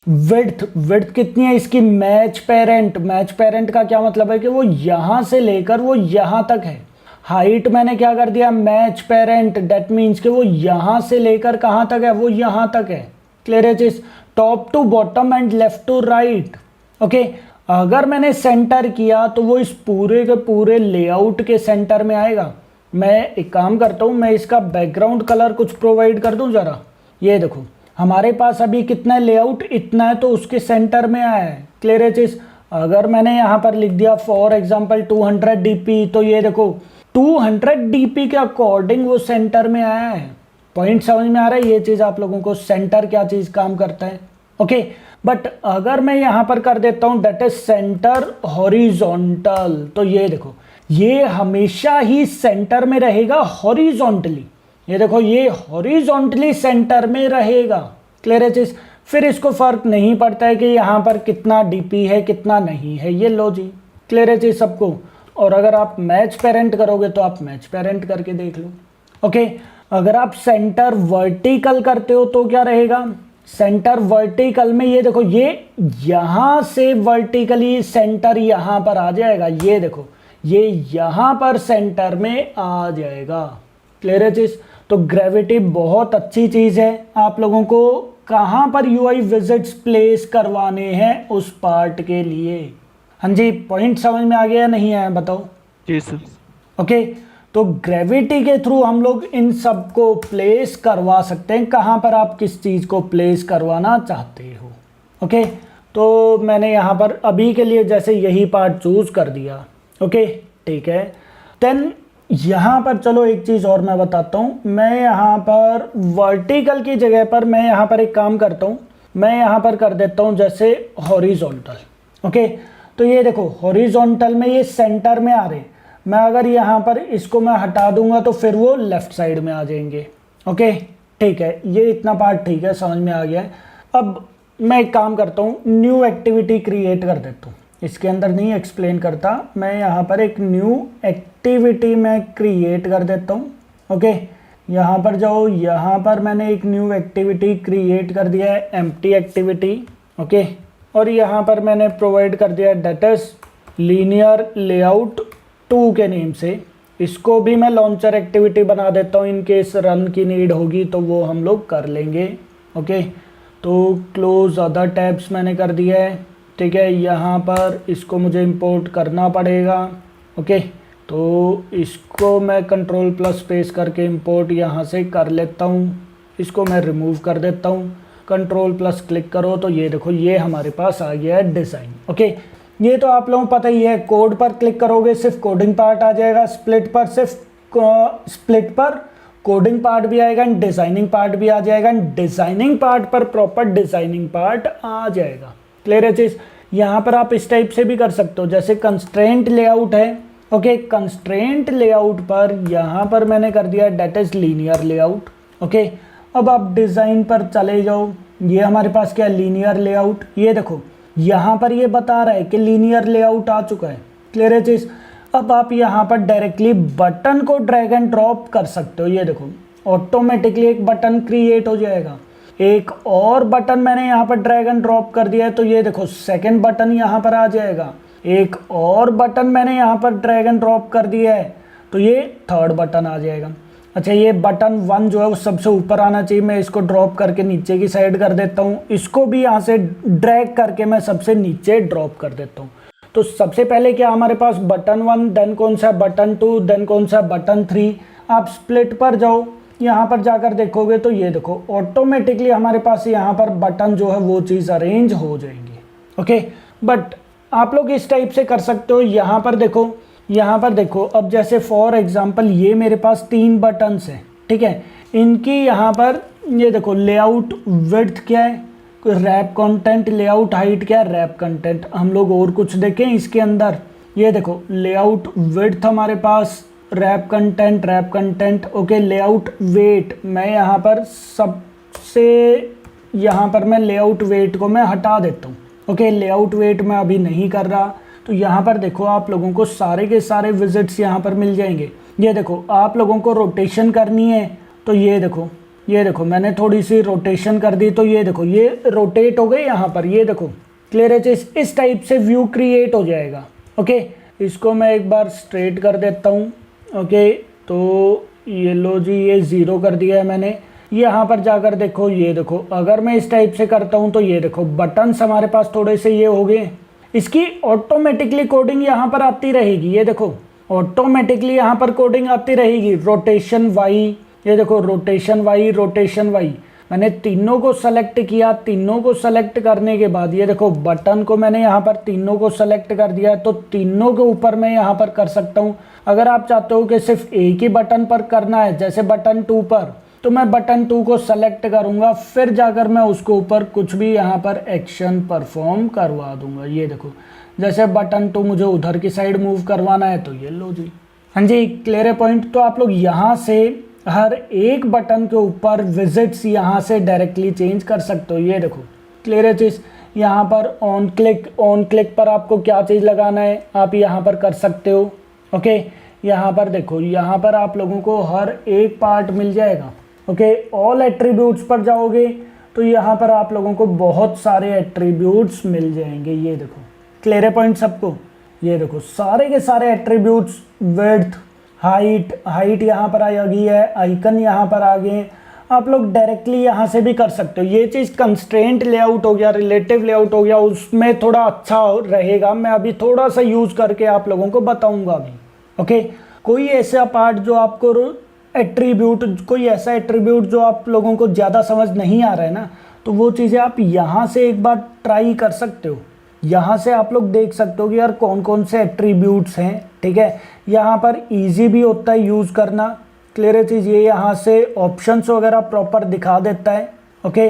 विड्थ कितनी है इसकी, मैच पेरेंट। मैच पेरेंट का क्या मतलब है कि वो यहाँ से लेकर वो यहाँ तक है। हाइट मैंने क्या कर दिया, मैच पेरेंट, डेट मीन्स कि वो यहाँ से लेकर कहाँ तक है, वो यहाँ तक है। क्लियर है चीज। Top to bottom and left to right. Okay, अगर मैंने सेंटर किया तो वो इस पूरे के पूरे लेआउट के सेंटर में आएगा। मैं एक काम करता हूँ, मैं इसका बैकग्राउंड कलर कुछ प्रोवाइड कर दूँ ज़रा। ये देखो, हमारे पास अभी कितना लेआउट, इतना है, तो उसके सेंटर में आया है। क्लियर है चीज। अगर मैंने यहाँ पर लिख दिया फॉर एग्जाम्पल 200 dp, तो ये देखो 200 dp के अकॉर्डिंग वो सेंटर में आया है। पॉइंट समझ में आ रहा है ये चीज़ आप लोगों को, सेंटर क्या चीज़ काम करता है। ओके, बट अगर मैं यहाँ पर कर देता हूँ दैट इज सेंटर हॉरिजॉन्टल, तो ये देखो, ये हमेशा ही सेंटर में रहेगा हॉरिजॉन्टली। ये देखो, ये हॉरिजॉन्टली सेंटर में रहेगा। क्लियर है चीज। फिर इसको फर्क नहीं पड़ता है कि यहाँ पर कितना डीपी है कितना नहीं है, ये लो जी। क्लियर है चीज सबको। और अगर आप मैच पेरेंट करोगे तो आप मैच पेरेंट करके देख लो। ओके, अगर आप सेंटर वर्टिकल करते हो तो क्या रहेगा, सेंटर वर्टिकल में ये देखो, ये यहां से वर्टिकली सेंटर यहां पर आ जाएगा। ये देखो, ये यहां पर सेंटर में आ जाएगा। क्लियर है चीज। तो ग्रेविटी बहुत अच्छी चीज है। आप लोगों को कहां पर यूआई विजिट्स प्लेस करवाने हैं उस पार्ट के लिए। हाँ जी, पॉइंट समझ में आ गया या नहीं आया बताओ। जी सर। ओके, तो ग्रेविटी के थ्रू हम लोग इन सब को प्लेस करवा सकते हैं, कहाँ पर आप किस चीज़ को प्लेस करवाना चाहते हो। ओके, तो मैंने यहाँ पर अभी के लिए जैसे यही पार्ट चूज कर दिया। ओके, ठीक है। देन यहाँ पर चलो एक चीज़ और मैं बताता हूँ। मैं यहाँ पर वर्टिकल की जगह पर मैं यहाँ पर एक काम करता हूँ, मैं यहाँ पर कर देता हूँ जैसे हॉरिजॉन्टल। ओके, तो ये देखो, हॉरिजॉन्टल में ये सेंटर में आ रहे, मैं अगर यहाँ पर इसको मैं हटा दूंगा तो फिर वो लेफ्ट साइड में आ जाएंगे। ओके, ठीक है, ये इतना पार्ट ठीक है, समझ में आ गया है। अब मैं एक काम करता हूँ, न्यू एक्टिविटी क्रिएट कर देता हूँ। इसके अंदर नहीं एक्सप्लेन करता, मैं यहाँ पर एक न्यू एक्टिविटी मैं क्रिएट कर देता हूँ। ओके, यहाँ पर जाओ, यहाँ पर मैंने एक न्यू एक्टिविटी क्रिएट कर दिया है, एम्प्टी एक्टिविटी। ओके, और यहाँ पर मैंने प्रोवाइड कर दिया दैट इज लीनियर लेआउट 2 के नेम से। इसको भी मैं लॉन्चर एक्टिविटी बना देता हूँ, इन केस रन की नीड होगी तो वो हम लोग कर लेंगे। ओके, तो क्लोज अदर टैब्स मैंने कर दिया है। ठीक है, यहाँ पर इसको मुझे इंपोर्ट करना पड़ेगा। ओके, तो इसको मैं कंट्रोल प्लस स्पेस करके इंपोर्ट यहाँ से कर लेता हूँ। इसको मैं रिमूव कर देता हूँ, कंट्रोल प्लस क्लिक करो तो ये देखो, ये हमारे पास आ गया है डिज़ाइन। ओके, ये तो आप लोगों को पता ही है। कोड पर क्लिक करोगे सिर्फ कोडिंग पार्ट आ जाएगा, स्प्लिट पर सिर्फ स्प्लिट पर कोडिंग पार्ट भी आएगा एंड डिज़ाइनिंग पार्ट भी आ जाएगा एंड डिज़ाइनिंग पार्ट पर प्रॉपर डिज़ाइनिंग पार्ट आ जाएगा। क्लियर है चीज़। यहाँ पर आप इस टाइप से भी कर सकते हो, जैसे कंस्ट्रेंट लेआउट है। ओके, कंस्ट्रेंट लेआउट पर यहाँ पर मैंने कर दिया that is linear layout. Okay, अब आप डिज़ाइन पर चले जाओ। ये हमारे पास क्या है, लीनियर लेआउट। ये देखो यहाँ पर ये बता रहा है कि लीनियर लेआउट आ चुका है। क्लियर है चीज़। अब आप यहाँ पर डायरेक्टली बटन को ड्रैग एंड ड्रॉप कर सकते हो। ये देखो ऑटोमेटिकली एक बटन क्रिएट हो जाएगा। एक और बटन मैंने यहाँ पर ड्रैग एंड ड्रॉप कर दिया है, तो ये देखो सेकंड बटन यहाँ पर आ जाएगा। एक और बटन मैंने यहाँ पर ड्रैग एंड ड्रॉप कर दिया है, तो ये थर्ड बटन आ जाएगा। अच्छा, ये बटन 1 जो है वो सबसे ऊपर आना चाहिए, मैं इसको ड्रॉप करके नीचे की साइड कर देता हूँ। इसको भी यहाँ से ड्रैग करके मैं सबसे नीचे ड्रॉप कर देता हूँ। तो सबसे पहले क्या हमारे पास बटन 1, देन कौन सा बटन 2, देन कौन सा बटन 3। आप स्प्लिट पर जाओ, यहाँ पर जाकर देखोगे तो ये देखो ऑटोमेटिकली हमारे पास यहाँ पर बटन जो है वो चीज़ अरेंज हो जाएंगे। ओके, बट आप लोग इस टाइप से कर सकते हो। यहाँ पर देखो, यहाँ पर देखो, अब जैसे फॉर एग्जांपल ये मेरे पास 3 बटन्स हैं, ठीक है। इनकी यहाँ पर ये देखो लेआउट विड्थ क्या है, रैप कंटेंट, लेआउट हाइट क्या है, रैप कंटेंट। हम लोग और कुछ देखें इसके अंदर, ये देखो लेआउट विड्थ हमारे पास, wrap content, okay. Layout weight, मैं यहाँ पर सबसे यहाँ पर मैं लेआउट वेट को मैं हटा देता हूँ। ओके, लेआउट वेट मैं अभी नहीं कर रहा। तो यहाँ पर देखो आप लोगों को सारे के सारे विजिट्स यहाँ पर मिल जाएंगे। ये देखो आप लोगों को रोटेशन करनी है, तो ये देखो मैंने थोड़ी सी रोटेशन कर दी, तो ये देखो ये रोटेट हो गए यहाँ पर। ये देखो क्लियर है, इस टाइप से व्यू क्रिएट हो जाएगा। ओके, इसको मैं एक बार स्ट्रेट कर देता हूँ। ओके, तो ये लो जी, ये 0 कर दिया है मैंने। यहाँ पर जाकर देखो, ये देखो अगर मैं इस टाइप से करता हूँ तो ये देखो बटन्स हमारे पास थोड़े से ये हो गए। इसकी ऑटोमेटिकली कोडिंग यहाँ पर आती रहेगी। ये देखो ऑटोमेटिकली यहाँ पर कोडिंग आती रहेगी। रोटेशन वाई, ये देखो रोटेशन वाई, मैंने तीनों को सेलेक्ट किया। तीनों को सेलेक्ट करने के बाद ये देखो बटन को मैंने यहाँ पर तीनों को सेलेक्ट कर दिया है, तो तीनों के ऊपर मैं यहाँ पर कर सकता हूँ। अगर आप चाहते हो कि सिर्फ एक ही बटन पर करना है, जैसे बटन 2 पर, तो मैं बटन 2 को सेलेक्ट करूंगा, फिर जाकर मैं उसके ऊपर कुछ भी यहाँ पर एक्शन परफॉर्म करवा दूंगा। ये देखो जैसे बटन 2 मुझे उधर की साइड मूव करवाना है, तो ये लो जी। हाँ जी, क्लियर है पॉइंट। तो आप लोग यहाँ से हर एक बटन के ऊपर विजिट्स यहाँ से डायरेक्टली चेंज कर सकते हो। ये देखो क्लियर है चीज़। यहाँ पर ऑन क्लिक पर आपको क्या चीज़ लगाना है आप यहाँ पर कर सकते हो। ओके, यहाँ पर देखो, यहाँ पर आप लोगों को हर एक पार्ट मिल जाएगा। ओके, ऑल एट्रीब्यूट्स पर जाओगे तो यहाँ पर आप लोगों को बहुत सारे एट्रीब्यूट्स मिल जाएंगे। ये देखो क्लियर है पॉइंट सबको। ये देखो सारे के सारे एट्रीब्यूट्स, विड्थ, हाइट यहाँ पर आ गई है, आइकन यहाँ पर आ गए। आप लोग डायरेक्टली यहाँ से भी कर सकते हो। ये चीज़ कंस्ट्रेंट लेआउट हो गया, रिलेटिव लेआउट हो गया, उसमें थोड़ा अच्छा रहेगा। मैं अभी थोड़ा सा यूज़ करके आप लोगों को बताऊँगा अभी। ओके, कोई ऐसा पार्ट जो आपको कोई ऐसा एट्रीब्यूट जो आप लोगों को ज़्यादा समझ नहीं आ रहा है ना, तो वो चीज़ें आप यहाँ से एक बार ट्राई कर सकते हो। यहाँ से आप लोग देख सकते हो कि यार कौन कौन से एट्रीब्यूट्स हैं। ठीक है, यहाँ पर इजी भी होता है यूज़ करना। क्लियर है चीज़। ये यहाँ से ऑप्शंस वगैरह प्रॉपर दिखा देता है। ओके,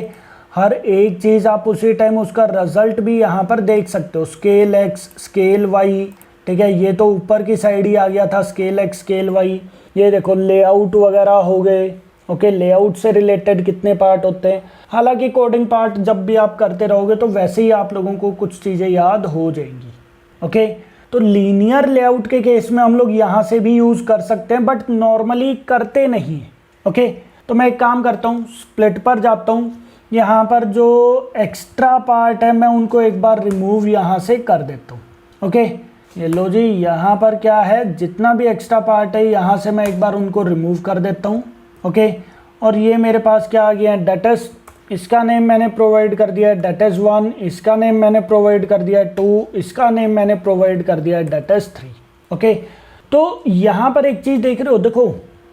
हर एक चीज़ आप उसी टाइम उसका रिजल्ट भी यहाँ पर देख सकते हो। स्केल एक्स, स्केल वाई, ठीक है, ये तो ऊपर की साइड ही आ गया था, स्केल एक्स, स्केल वाई। ये देखो लेआउट वगैरह हो गए। ओके, लेआउट से रिलेटेड कितने पार्ट होते हैं। हालांकि कोडिंग पार्ट जब भी आप करते रहोगे तो वैसे ही आप लोगों को कुछ चीज़ें याद हो जाएंगी। ओके, तो लीनियर लेआउट के केस में हम लोग यहाँ से भी यूज़ कर सकते हैं, बट नॉर्मली करते नहीं। ओके, तो मैं एक काम करता हूँ, स्प्लिट पर जाता हूँ। यहाँ पर जो एक्स्ट्रा पार्ट है मैं उनको एक बार रिमूव यहाँ से कर देता हूँ। ओके, ये लो जी, यहाँ पर क्या है, जितना भी एक्स्ट्रा पार्ट है यहाँ से मैं एक बार उनको रिमूव कर देता हूँ। ओके, और ये मेरे पास क्या आ गया है, डेटस, इसका नेम मैंने प्रोवाइड कर दिया है डेटस 1, इसका नेम मैंने प्रोवाइड कर दिया है 2, इसका नेम मैंने प्रोवाइड कर दिया है डेटस 3। ओके, तो यहाँ पर एक चीज़ देख रहे हो, देखो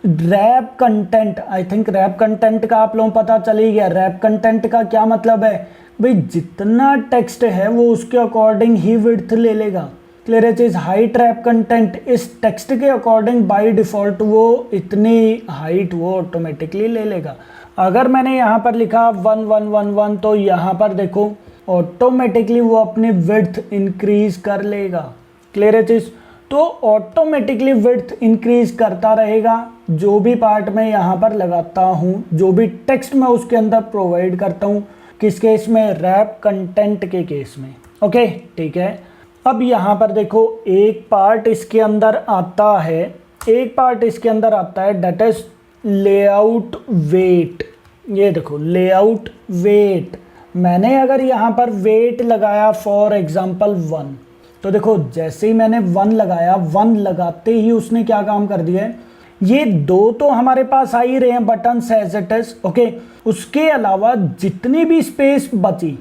wrap content, I think wrap content का आप लोगों को पता चल ही गया। रैप कंटेंट का क्या मतलब है भाई, जितना टेक्स्ट है वो उसके अकॉर्डिंग ही विड्थ ले लेगा। क्लियर है चीज़। हाइट रैप कंटेंट, इस टेक्स्ट के अकॉर्डिंग बाय डिफ़ॉल्ट वो इतनी हाइट वो ऑटोमेटिकली ले लेगा। अगर मैंने यहाँ पर लिखा 1111 तो यहाँ पर देखो ऑटोमेटिकली वो अपनी विड्थ इंक्रीज कर लेगा। क्लियर है चीज़। तो ऑटोमेटिकली विड्थ इंक्रीज करता रहेगा जो भी पार्ट मैं यहाँ पर लगाता हूँ, जो भी टेक्स्ट मैं उसके अंदर प्रोवाइड करता हूँ। किस केस में? रैप कंटेंट के केस में। ओके ठीक है। अब यहाँ पर देखो एक पार्ट इसके अंदर आता है, दैट इज लेआउट वेट। ये देखो लेआउट वेट, मैंने अगर यहाँ पर वेट लगाया फॉर एग्जांपल 1, तो देखो जैसे ही मैंने 1 लगाया, 1 लगाते ही उसने क्या काम कर दिया है, ये 2 तो हमारे पास आ ही रहे हैं buttons as it is. Okay, उसके अलावा जितनी भी स्पेस बची,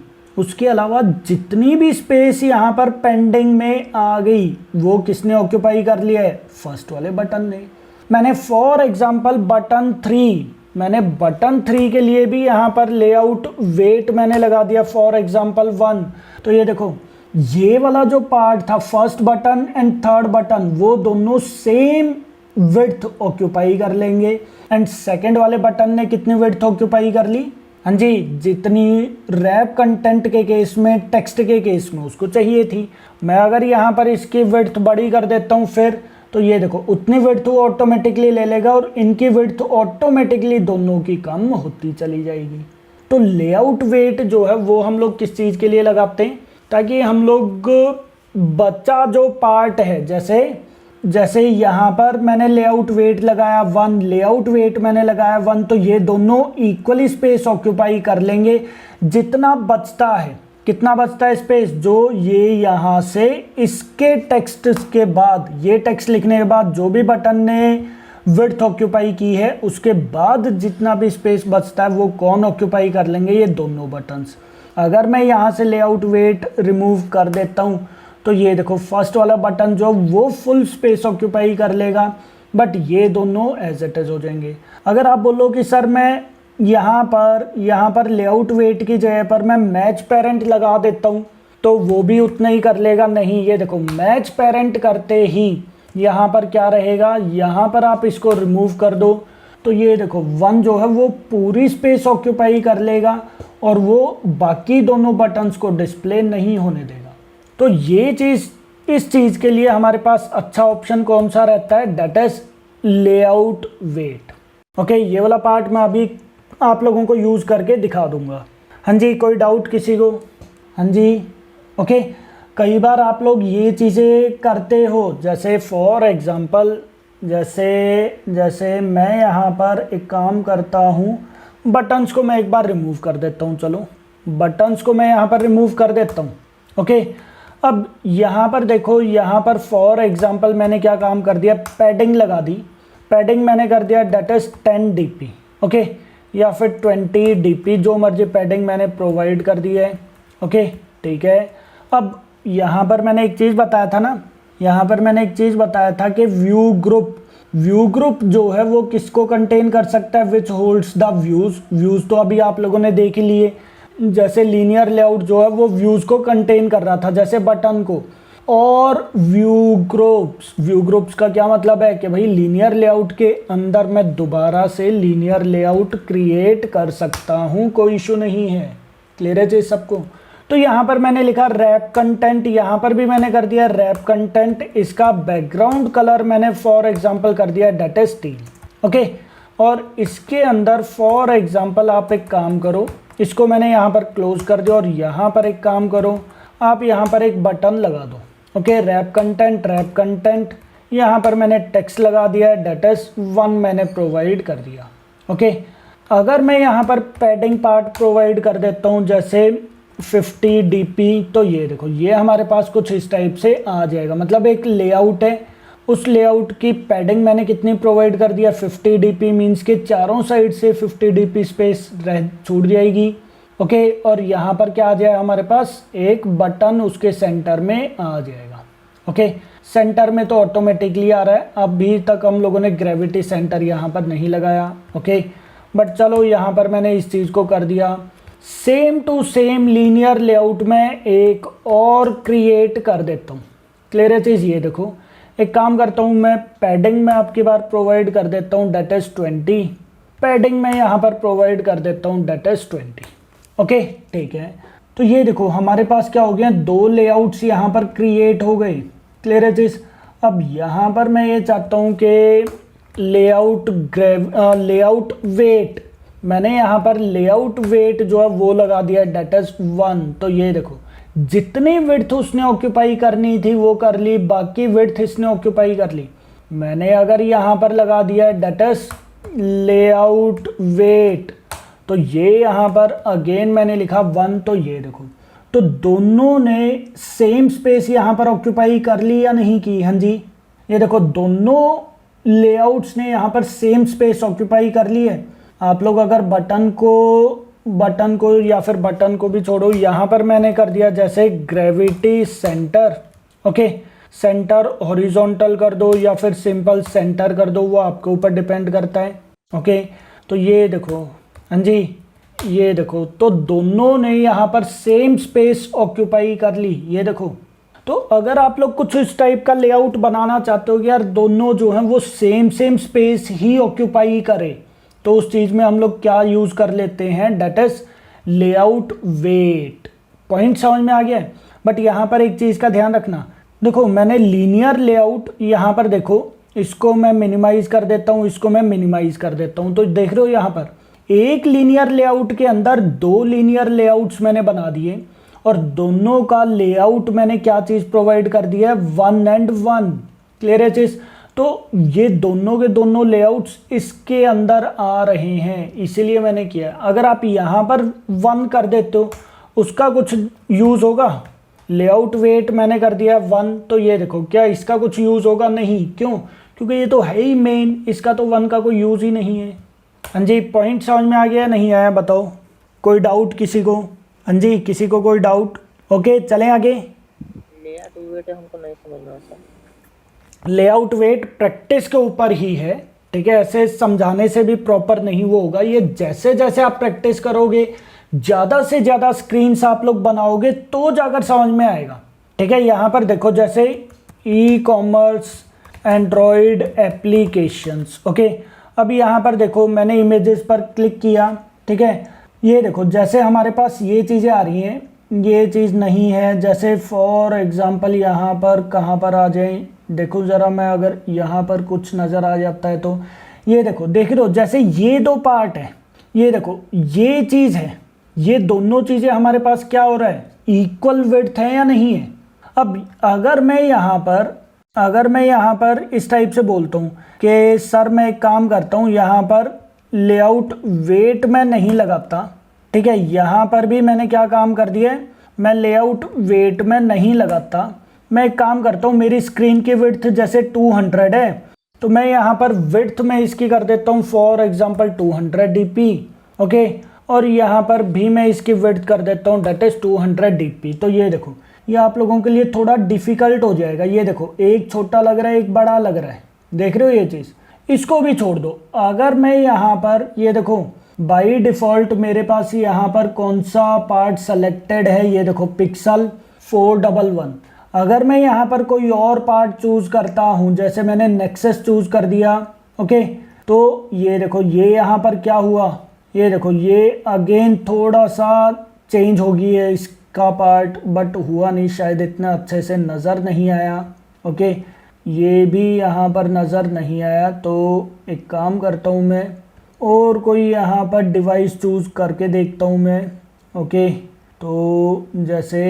यहाँ पर पेंडिंग में आ गई, वो किसने ऑक्यूपाई कर लिया है? फर्स्ट वाले बटन ने। मैंने फॉर एग्जांपल बटन 3 के लिए भी यहाँ पर लेआउट वेट मैंने लगा दिया फॉर एग्जांपल 1। तो ये देखो ये वाला जो पार्ट था, first button and third button, वो दोनों सेम विड्थ ऑक्यूपाई कर लेंगे। एंड सेकंड वाले बटन ने कितनी विड्थ ऑक्यूपाई कर ली? हाँ जी, जितनी रैप कंटेंट के केस में, टेक्स्ट के केस में उसको चाहिए थी। मैं अगर यहाँ पर इसकी विड्थ बड़ी कर देता हूँ फिर, तो ये देखो उतनी विड्थ वो ऑटोमेटिकली ले लेगा और इनकी विड्थ ऑटोमेटिकली दोनों की कम होती चली जाएगी। तो लेआउट वेट जो है वो हम लोग किस चीज़ के लिए लगाते हैं? ताकि हम लोग बच्चा जो पार्ट है, जैसे यहाँ पर मैंने लेआउट वेट लगाया 1, तो ये दोनों इक्वली स्पेस ऑक्यूपाई कर लेंगे। जितना बचता है, कितना बचता है स्पेस, जो ये यहाँ से इसके टेक्स्ट के बाद, ये टेक्स्ट लिखने के बाद जो भी बटन ने विड्थ ऑक्यूपाई की है, उसके बाद जितना भी स्पेस बचता है वो कौन ऑक्यूपाई कर लेंगे? ये दोनों बटन्स। अगर मैं यहाँ से लेआउट वेट रिमूव कर देता हूँ, तो ये देखो फर्स्ट वाला बटन जो वो फुल स्पेस ऑक्यूपाई कर लेगा, बट ये दोनों एज इट इज हो जाएंगे। अगर आप बोलो कि सर मैं यहाँ पर लेआउट वेट की जगह पर मैं मैच पेरेंट लगा देता हूँ, तो वो भी उतना ही कर लेगा। नहीं, ये देखो मैच पेरेंट करते ही यहाँ पर क्या रहेगा, यहाँ पर आप इसको रिमूव कर दो, तो ये देखो 1 जो है वो पूरी स्पेस ऑक्यूपाई कर लेगा और वो बाकी दोनों बटन्स को डिस्प्ले नहीं होने देगा। तो ये चीज़, इस चीज़ के लिए हमारे पास अच्छा ऑप्शन कौन सा रहता है? That is layout weight. Okay, ये वाला पार्ट मैं अभी आप लोगों को यूज़ करके दिखा दूंगा। हाँ जी, कोई डाउट किसी को? हाँ जी, ओके। कई बार आप लोग ये चीज़ें करते हो, जैसे फॉर एग्जांपल जैसे मैं यहाँ पर एक काम करता हूँ, बटन्स को मैं एक बार रिमूव कर देता हूँ। चलो बटन्स को मैं यहाँ पर रिमूव कर देता हूँ। ओके, अब यहाँ पर देखो, यहाँ पर फॉर एग्जांपल मैंने क्या काम कर दिया, पैडिंग लगा दी। पैडिंग मैंने कर दिया दैट इज 10 dp। ओके, या फिर 20 dp, जो मर्जी पैडिंग मैंने प्रोवाइड कर दी है। ओके ठीक है। अब यहाँ पर मैंने एक चीज़ बताया था कि व्यू ग्रुप जो है वो किसको कंटेन कर सकता है? विच होल्ड्स द व्यूज़ तो अभी आप लोगों ने देख ही लिए। जैसे लीनियर लेआउट जो है वो व्यूज़ को कंटेन कर रहा था, जैसे बटन को। और व्यू ग्रुप्स का क्या मतलब है कि भाई लीनियर लेआउट के अंदर मैं दोबारा से लीनियर लेआउट क्रिएट कर सकता हूँ, कोई इशू नहीं है। क्लियर है जी सबको? तो यहाँ पर मैंने लिखा रैप कंटेंट, यहाँ पर भी मैंने कर दिया रैप कंटेंट। इसका बैकग्राउंड कलर मैंने फॉर एग्जांपल कर दिया दैट इज टील। ओके, और इसके अंदर फॉर एग्जांपल आप एक काम करो, इसको मैंने यहाँ पर क्लोज कर दिया और यहाँ पर एक काम करो, आप यहाँ पर एक बटन लगा दो। ओके, रैप कंटेंट, यहाँ पर मैंने टेक्स्ट लगा दिया है दैट इज 1 मैंने प्रोवाइड कर दिया। ओके, अगर मैं यहाँ पर पैडिंग पार्ट प्रोवाइड कर देता हूँ जैसे 50 dp, तो ये देखो ये हमारे पास कुछ इस टाइप से आ जाएगा। मतलब एक लेआउट है, उस लेआउट की पैडिंग मैंने कितनी प्रोवाइड कर दिया, 50 dp, मीन्स के चारों साइड से 50 dp स्पेस छूट जाएगी। ओके, और यहाँ पर क्या आ जाएगा हमारे पास, एक बटन उसके सेंटर में आ जाएगा। ओके, सेंटर में तो ऑटोमेटिकली आ रहा है, अभी तक हम लोगों ने ग्रेविटी सेंटर यहाँ पर नहीं लगाया। ओके, बट चलो यहाँ पर मैंने इस चीज़ को कर दिया। Same to same linear layout में एक और क्रिएट कर देता हूँ। क्लियर है चीज़? ये देखो एक काम करता हूँ, मैं पैडिंग में आपकी बार प्रोवाइड कर देता हूँ दैट इज 20। पैडिंग में यहाँ पर प्रोवाइड कर देता हूँ दैट इज 20। ओके ठीक है। तो ये देखो हमारे पास क्या हो गया, 2 लेआउट्स यहाँ पर क्रिएट हो गए। क्लियर है चीज़? अब यहाँ पर मैं ये चाहता हूँ कि लेआउट वेट मैंने यहाँ पर लेआउट वेट जो है वो लगा दिया डेट इज 1। तो ये देखो जितनी विड्थ उसने ऑक्यूपाई करनी थी वो कर ली, बाकी विड्थ इसने ऑक्यूपाई कर ली। मैंने अगर यहाँ पर लगा दिया डेट इज लेआउट वेट, तो ये यहाँ पर अगेन मैंने लिखा 1। तो ये देखो तो दोनों ने सेम स्पेस यहाँ पर ऑक्यूपाई कर ली या नहीं की? हाँ जी, ये देखो दोनों लेआउट्स ने यहाँ पर सेम स्पेस ऑक्यूपाई कर ली है। आप लोग अगर बटन को या फिर बटन को भी छोड़ो, यहाँ पर मैंने कर दिया जैसे gravity centre, okay, centre horizontal कर दो या फिर सिंपल सेंटर कर दो, वो आपके ऊपर डिपेंड करता है, ओके। तो ये देखो, हाँ जी, ये देखो तो दोनों ने यहाँ पर सेम स्पेस ऑक्यूपाई कर ली, ये देखो। तो अगर आप लोग कुछ इस टाइप का लेआउट बनाना चाहते हो कि यार दोनों जो हैं वो सेम स्पेस ही ऑक्यूपाई करे, तो उस चीज़ में हम लोग क्या यूज़ कर लेते हैं, that is layout weight. Point समझ में आ गया है? बट यहाँ पर एक चीज़ का ध्यान रखना, देखो मैंने लीनियर लेआउट यहाँ पर देखो, इसको मैं मिनिमाइज कर देता हूँ, इसको मैं मिनिमाइज कर देता हूँ। तो देख रहे हो यहाँ पर एक लीनियर लेआउट के अंदर दो लीनियर लेआउट्स मैंने बना दिए और दोनों का लेआउट मैंने क्या चीज़ प्रोवाइड कर दिया है, 1 and 1। क्लियर है चीज़? तो ये दोनों के दोनों लेआउट्स इसके अंदर आ रहे हैं, इसीलिए मैंने किया। अगर आप यहाँ पर 1 कर देते हो उसका कुछ यूज़ होगा? लेआउट वेट मैंने कर दिया 1, तो ये देखो क्या इसका कुछ यूज़ होगा? नहीं। क्यों? क्योंकि ये तो है ही मेन, इसका तो 1 का कोई यूज़ ही नहीं है। हाँ जी, पॉइंट समझ में आ गया नहीं आया बताओ? कोई डाउट किसी को? हाँ जी, किसी को कोई डाउट? ओके चलें आगे। लेआउट वेट हमको नहीं समझ में आता। लेआउट वेट प्रैक्टिस के ऊपर ही है, ठीक है, ऐसे समझाने से भी प्रॉपर नहीं वो होगा। ये जैसे जैसे आप प्रैक्टिस करोगे, ज़्यादा से ज़्यादा स्क्रीन्स आप लोग बनाओगे तो जाकर समझ में आएगा, ठीक है। यहाँ पर देखो जैसे e commerce Android applications, okay. अब यहाँ पर देखो मैंने इमेजेस पर क्लिक किया, ठीक है। ये देखो जैसे हमारे पास ये चीज़ें आ रही हैं, ये चीज़ नहीं है। जैसे फॉर एग्जांपल यहाँ पर कहाँ पर आ जाए, देखो ज़रा, मैं अगर यहाँ पर कुछ नज़र आ जाता है तो ये देखो, देख रहे हो जैसे ये दो पार्ट है, ये देखो ये चीज़ है, ये दोनों चीज़ें हमारे पास क्या हो रहा है, इक्वल विड्थ है या नहीं है। अब अगर मैं यहाँ पर इस टाइप से बोलता हूँ कि सर मैं एक काम करता हूँ, यहाँ पर लेआउट वेट मैं नहीं लगाता, ठीक है। यहाँ पर भी मैंने क्या काम कर दिया है, मैं लेआउट वेट में नहीं लगाता। मैं एक काम करता हूँ, मेरी स्क्रीन की विड्थ जैसे 200 है, तो मैं यहाँ पर विड्थ में इसकी कर देता हूँ फॉर एग्जांपल 200 dp, ओके। और यहाँ पर भी मैं इसकी विड्थ कर देता हूँ डेट इज 200 dp। तो ये देखो, ये आप लोगों के लिए थोड़ा डिफ़िकल्ट हो जाएगा। ये देखो एक छोटा लग रहा है, एक बड़ा लग रहा है, देख रहे हो ये चीज़। इसको भी छोड़ दो। अगर मैं यहाँ पर ये देखो बाय डिफ़ॉल्ट मेरे पास यहाँ पर कौन सा पार्ट सेलेक्टेड है, ये देखो पिक्सल 411। अगर मैं यहाँ पर कोई और पार्ट चूज़ करता हूँ, जैसे मैंने नेक्सस चूज़ कर दिया, ओके, तो ये देखो ये यहाँ पर क्या हुआ, ये देखो ये अगेन थोड़ा सा चेंज हो गई है इसका पार्ट, बट हुआ नहीं, शायद इतना अच्छे से नज़र नहीं आया, ओके। ये भी यहाँ पर नज़र नहीं आया, तो एक काम करता हूँ मैं और कोई यहाँ पर डिवाइस चूज़ करके देखता हूँ मैं, ओके। तो जैसे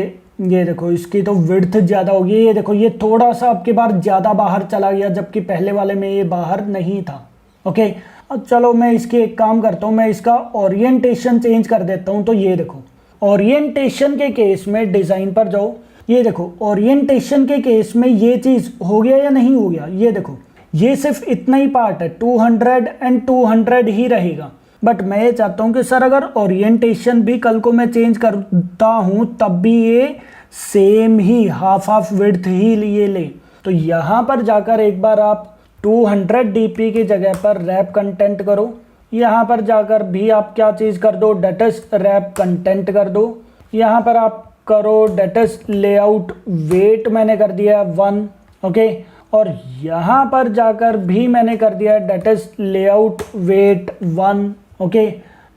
ये देखो इसकी तो विड्थ ज़्यादा होगी, ये देखो ये थोड़ा सा आपके बार ज़्यादा बाहर चला गया, जबकि पहले वाले में ये बाहर नहीं था, ओके। अब चलो मैं इसकी एक काम करता हूँ, मैं इसका ओरिएंटेशन चेंज कर देता हूँ। तो ये देखो ओरिएंटेशन के केस में डिज़ाइन पर जाओ, ये देखो ओरिएंटेशन के केस में ये चीज़ हो गया या नहीं हो गया। ये देखो ये सिर्फ इतना ही पार्ट है, 200 एंड 200 ही रहेगा। बट मैं ये चाहता हूँ कि सर अगर ओरिएंटेशन भी कल को मैं चेंज करता हूँ तब भी ये सेम ही हाफ विड्थ ही लिए ले। तो यहाँ पर जाकर एक बार आप 200 dp की जगह पर रैप कंटेंट करो। यहाँ पर जाकर भी आप क्या चीज़ कर दो, डेट इज रैप कंटेंट कर दो। यहाँ पर आप करो डेट इज लेआउट वेट, मैंने कर दिया 1, ओके। और यहाँ पर जाकर भी मैंने कर दिया that is layout weight 1, okay.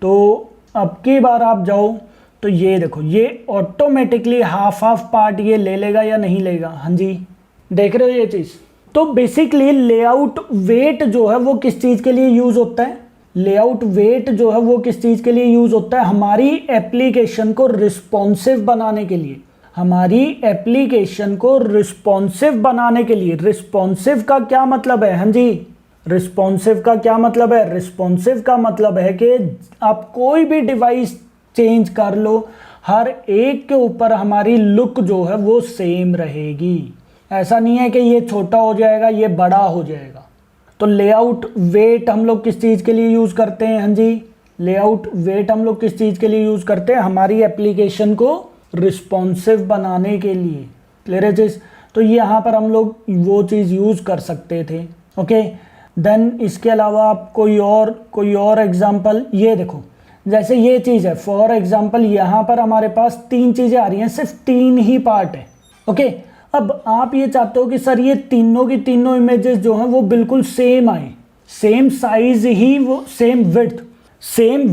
तो अब की बार आप जाओ तो ये देखो ये ऑटोमेटिकली हाफ पार्ट ये ले लेगा या नहीं लेगा। हाँ जी, देख रहे हो ये चीज़। तो बेसिकली लेआउट वेट जो है वो किस चीज़ के लिए यूज़ होता है, लेआउट वेट जो है वो किस चीज़ के लिए यूज़ होता है? हमारी एप्लीकेशन को रिस्पॉन्सिव बनाने के लिए, हमारी एप्लीकेशन को रिस्पॉन्सिव बनाने के लिए। रिस्पॉन्सिव का क्या मतलब है? हाँ जी, रिस्पॉन्सिव का क्या मतलब है? रिस्पॉन्सिव का मतलब है कि आप कोई भी डिवाइस चेंज कर लो, हर एक के ऊपर हमारी लुक जो है वो सेम रहेगी। ऐसा नहीं है कि ये छोटा हो जाएगा, ये बड़ा हो जाएगा। तो लेआउट वेट हम लोग किस चीज़ के लिए यूज़ करते हैं? हाँ जी, लेआउट वेट हम लोग किस चीज़ के लिए यूज़ करते हैं? हमारी एप्लीकेशन को रिस्पॉन्सिव बनाने के लिए। क्लियर है चीज़? तो यहाँ पर हम लोग वो चीज़ यूज़ कर सकते थे। ओके, देन इसके अलावा आप कोई और एग्जांपल, ये देखो जैसे ये चीज़ है, फॉर एग्जांपल यहाँ पर हमारे पास 3 चीज़ें आ रही हैं, सिर्फ 3 ही पार्ट है। ओके, अब आप ये चाहते हो कि सर ये तीनों की तीनों इमेजेस जो हैं वो बिल्कुल सेम आए, सेम साइज ही, वो सेम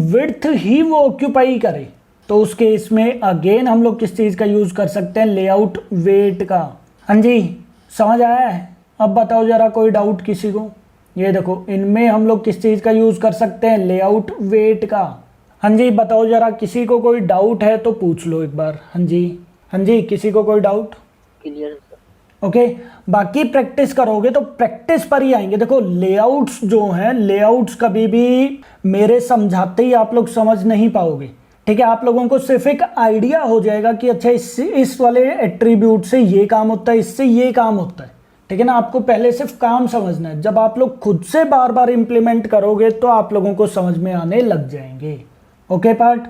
विड्थ ही वो ऑक्यूपाई करे। तो उस केस में अगेन हम लोग किस चीज़ का यूज़ कर सकते हैं? लेआउट वेट का। हाँ जी, समझ आया है? अब बताओ ज़रा, कोई डाउट किसी को? ये देखो, इनमें हम लोग किस चीज़ का यूज़ कर सकते हैं? लेआउट वेट का। हाँ जी, बताओ ज़रा, किसी को कोई डाउट है तो पूछ लो एक बार। हाँ जी, किसी को कोई डाउट? क्लियर है सर। ओके, बाकी प्रैक्टिस करोगे तो प्रैक्टिस पर ही आएंगे। देखो लेआउट्स जो हैं, लेआउट्स कभी भी मेरे समझाते ही आप लोग समझ नहीं पाओगे। ठीक है, आप लोगों को सिर्फ एक आइडिया हो जाएगा कि अच्छा इस वाले एट्रीब्यूट से ये काम होता है, इससे ये काम होता है। ठीक है ना, आपको पहले सिर्फ काम समझना है। जब आप लोग खुद से बार बार इंप्लीमेंट करोगे तो आप लोगों को समझ में आने लग जाएंगे। ओके पार्ट,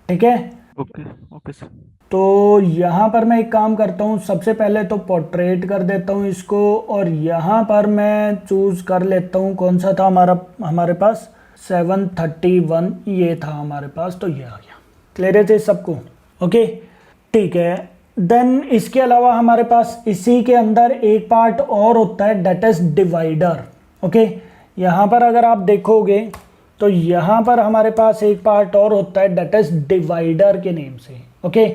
ठीक है? Okay sir. तो यहाँ पर मैं एक काम करता हूँ, सबसे पहले तो पोर्ट्रेट कर देता हूँ इसको, और यहाँ पर मैं चूज़ कर लेता हूँ, कौन सा था हमारे पास 731 ये था हमारे पास, तो ये आ गया। क्लियर है सबको? ओके, ठीक है। देन इसके अलावा हमारे पास इसी के अंदर एक पार्ट और होता है, डेट इज डिवाइडर। ओके, यहाँ पर अगर आप देखोगे तो यहाँ पर हमारे पास एक पार्ट और होता है, डेट इज डिवाइडर के नेम से। ओके,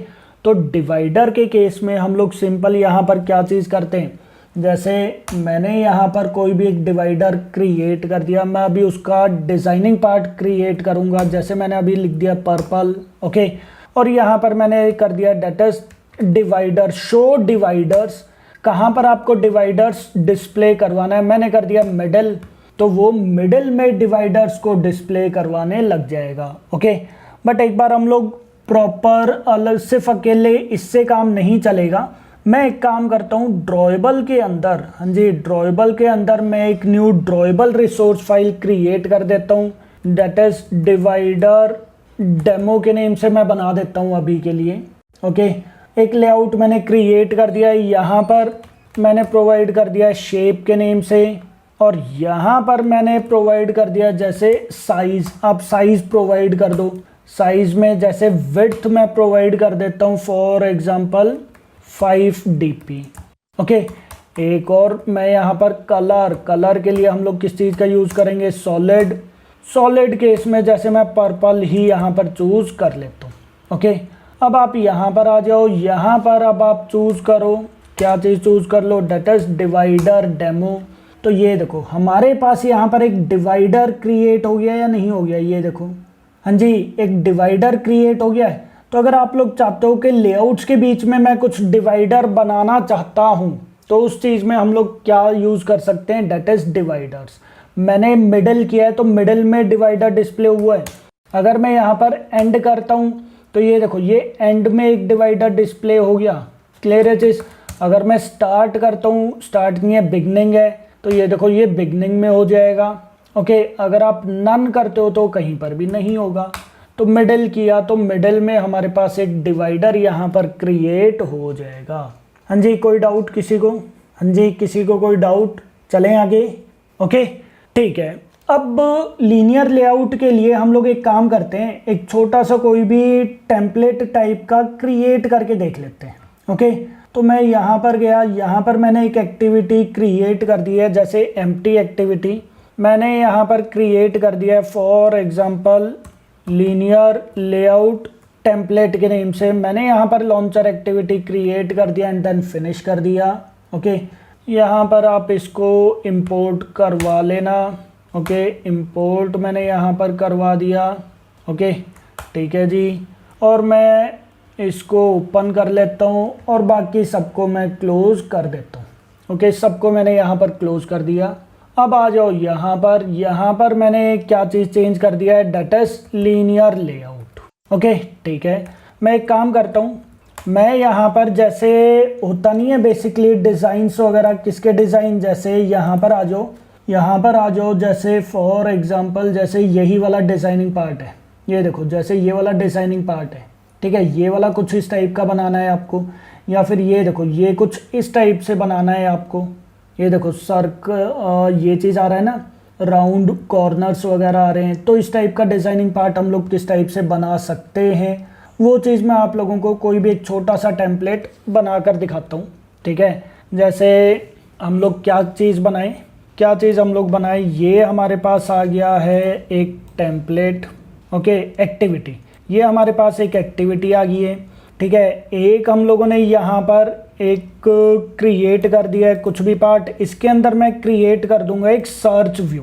तो डिवाइडर के केस में हम लोग सिंपल यहाँ पर क्या चीज़ करते हैं, जैसे मैंने यहाँ पर कोई भी एक डिवाइडर क्रिएट कर दिया, मैं अभी उसका डिज़ाइनिंग पार्ट क्रिएट करूँगा। जैसे मैंने अभी लिख दिया पर्पल। ओके, और यहाँ पर मैंने कर दिया that is divider, show dividers. कहाँ पर आपको डिवाइडर्स डिस्प्ले करवाना है, मैंने कर दिया मिडल, तो वो मिडल में डिवाइडर्स को डिस्प्ले करवाने लग जाएगा। ओके, बट एक बार हम लोग प्रॉपर अलग सिर्फ अकेले इससे काम नहीं चलेगा। मैं एक काम करता हूँ, ड्रॉएबल के अंदर, हाँ जी, ड्रॉएबल के अंदर मैं एक new drawable resource file create कर देता हूँ, डेट इज डिवाइडर डेमो के नेम से मैं बना देता हूँ अभी के लिए। ओके, एक लेआउट मैंने क्रिएट कर दिया, यहाँ पर मैंने प्रोवाइड कर दिया शेप के नेम से, और यहाँ पर मैंने प्रोवाइड कर दिया जैसे साइज, आप साइज प्रोवाइड कर दो। साइज में जैसे विड्थ मैं प्रोवाइड कर देता हूँ फॉर एग्जांपल 5 dp। ओके, एक और मैं यहाँ पर कलर के लिए हम लोग किस चीज़ का यूज़ करेंगे? सॉलिड केस में जैसे मैं पर्पल ही यहाँ पर चूज़ कर लेता हूँ। ओके, अब आप यहाँ पर आ जाओ, यहाँ पर अब आप चूज़ करो, क्या चीज़ चूज़ कर लो, डेट इज डिवाइडर डेमो। तो ये देखो हमारे पास यहाँ पर एक डिवाइडर क्रिएट हो गया या नहीं हो गया? ये देखो, हाँ जी, एक डिवाइडर क्रिएट हो गया है। तो अगर आप लोग चाहते हो कि लेआउट्स के बीच में मैं कुछ डिवाइडर बनाना चाहता हूँ, तो उस चीज़ में हम लोग क्या यूज़ कर सकते हैं? That is dividers. मैंने मिडल किया है तो मिडल में डिवाइडर डिस्प्ले हुआ है। अगर मैं यहाँ पर एंड करता हूँ तो ये देखो, ये एंड में एक डिवाइडर डिस्प्ले हो गया। क्लियर है चीज़? अगर मैं स्टार्ट करता हूँ, स्टार्ट नहीं है, बिगनिंग है, तो ये देखो ये बिगनिंग में हो जाएगा। ओके, अगर आप नन करते हो तो कहीं पर भी नहीं होगा। तो मिडल किया तो मिडल में हमारे पास एक डिवाइडर यहाँ पर क्रिएट हो जाएगा। हाँ जी, कोई डाउट किसी को? हाँ जी, किसी को कोई डाउट? चलें आगे। ओके, ठीक है। अब लीनियर लेआउट के लिए हम लोग एक काम करते हैं, एक छोटा सा कोई भी टेम्पलेट टाइप का क्रिएट करके देख लेते हैं। ओके, तो मैं यहाँ पर गया, यहाँ पर मैंने एक एक्टिविटी क्रिएट कर दी है, जैसे एम्प्टी एक्टिविटी मैंने यहाँ पर क्रिएट कर दिया है for example linear layout template के नेम से। मैंने यहाँ पर लॉन्चर एक्टिविटी क्रिएट कर दिया एंड देन फिनिश कर दिया। ओके, यहाँ पर आप इसको इंपोर्ट करवा लेना। ओके, इंपोर्ट मैंने यहाँ पर करवा दिया। ओके, ठीक है जी, और मैं इसको ओपन कर लेता हूँ और बाकी सबको मैं क्लोज कर देता हूँ। ओके, सबको मैंने यहाँ पर क्लोज कर दिया। अब आ जाओ यहाँ पर मैंने क्या चीज़ चेंज कर दिया है, that is linear layout. Okay, ठीक है, मैं एक काम करता हूँ, मैं यहाँ पर जैसे होता नहीं है बेसिकली डिज़ाइंस वगैरह, किसके डिज़ाइन, जैसे यहाँ पर आ जाओ, जैसे फॉर एग्जांपल जैसे यही वाला डिज़ाइनिंग पार्ट है, ये देखो, जैसे ये वाला डिज़ाइनिंग पार्ट है, ठीक है, ये वाला कुछ इस टाइप का बनाना है आपको, या फिर ये देखो ये कुछ इस टाइप से बनाना है आपको। ये देखो सर्कल, ये चीज़ आ रहा है ना, राउंड कॉर्नर्स वगैरह आ रहे हैं, तो इस टाइप का डिज़ाइनिंग पार्ट हम लोग किस टाइप से बना सकते हैं, वो चीज़ मैं आप लोगों को कोई भी एक छोटा सा टेम्पलेट बना कर दिखाता हूँ। ठीक है, जैसे हम लोग क्या चीज़ बनाएं, ये हमारे पास आ गया है एक टेम्पलेट। ओके, एक्टिविटी, ये हमारे पास एक एक्टिविटी आ गई है। ठीक है, एक हम लोगों ने यहाँ पर एक क्रिएट कर दिया है कुछ भी पार्ट, इसके अंदर मैं क्रिएट कर दूंगा एक सर्च व्यू।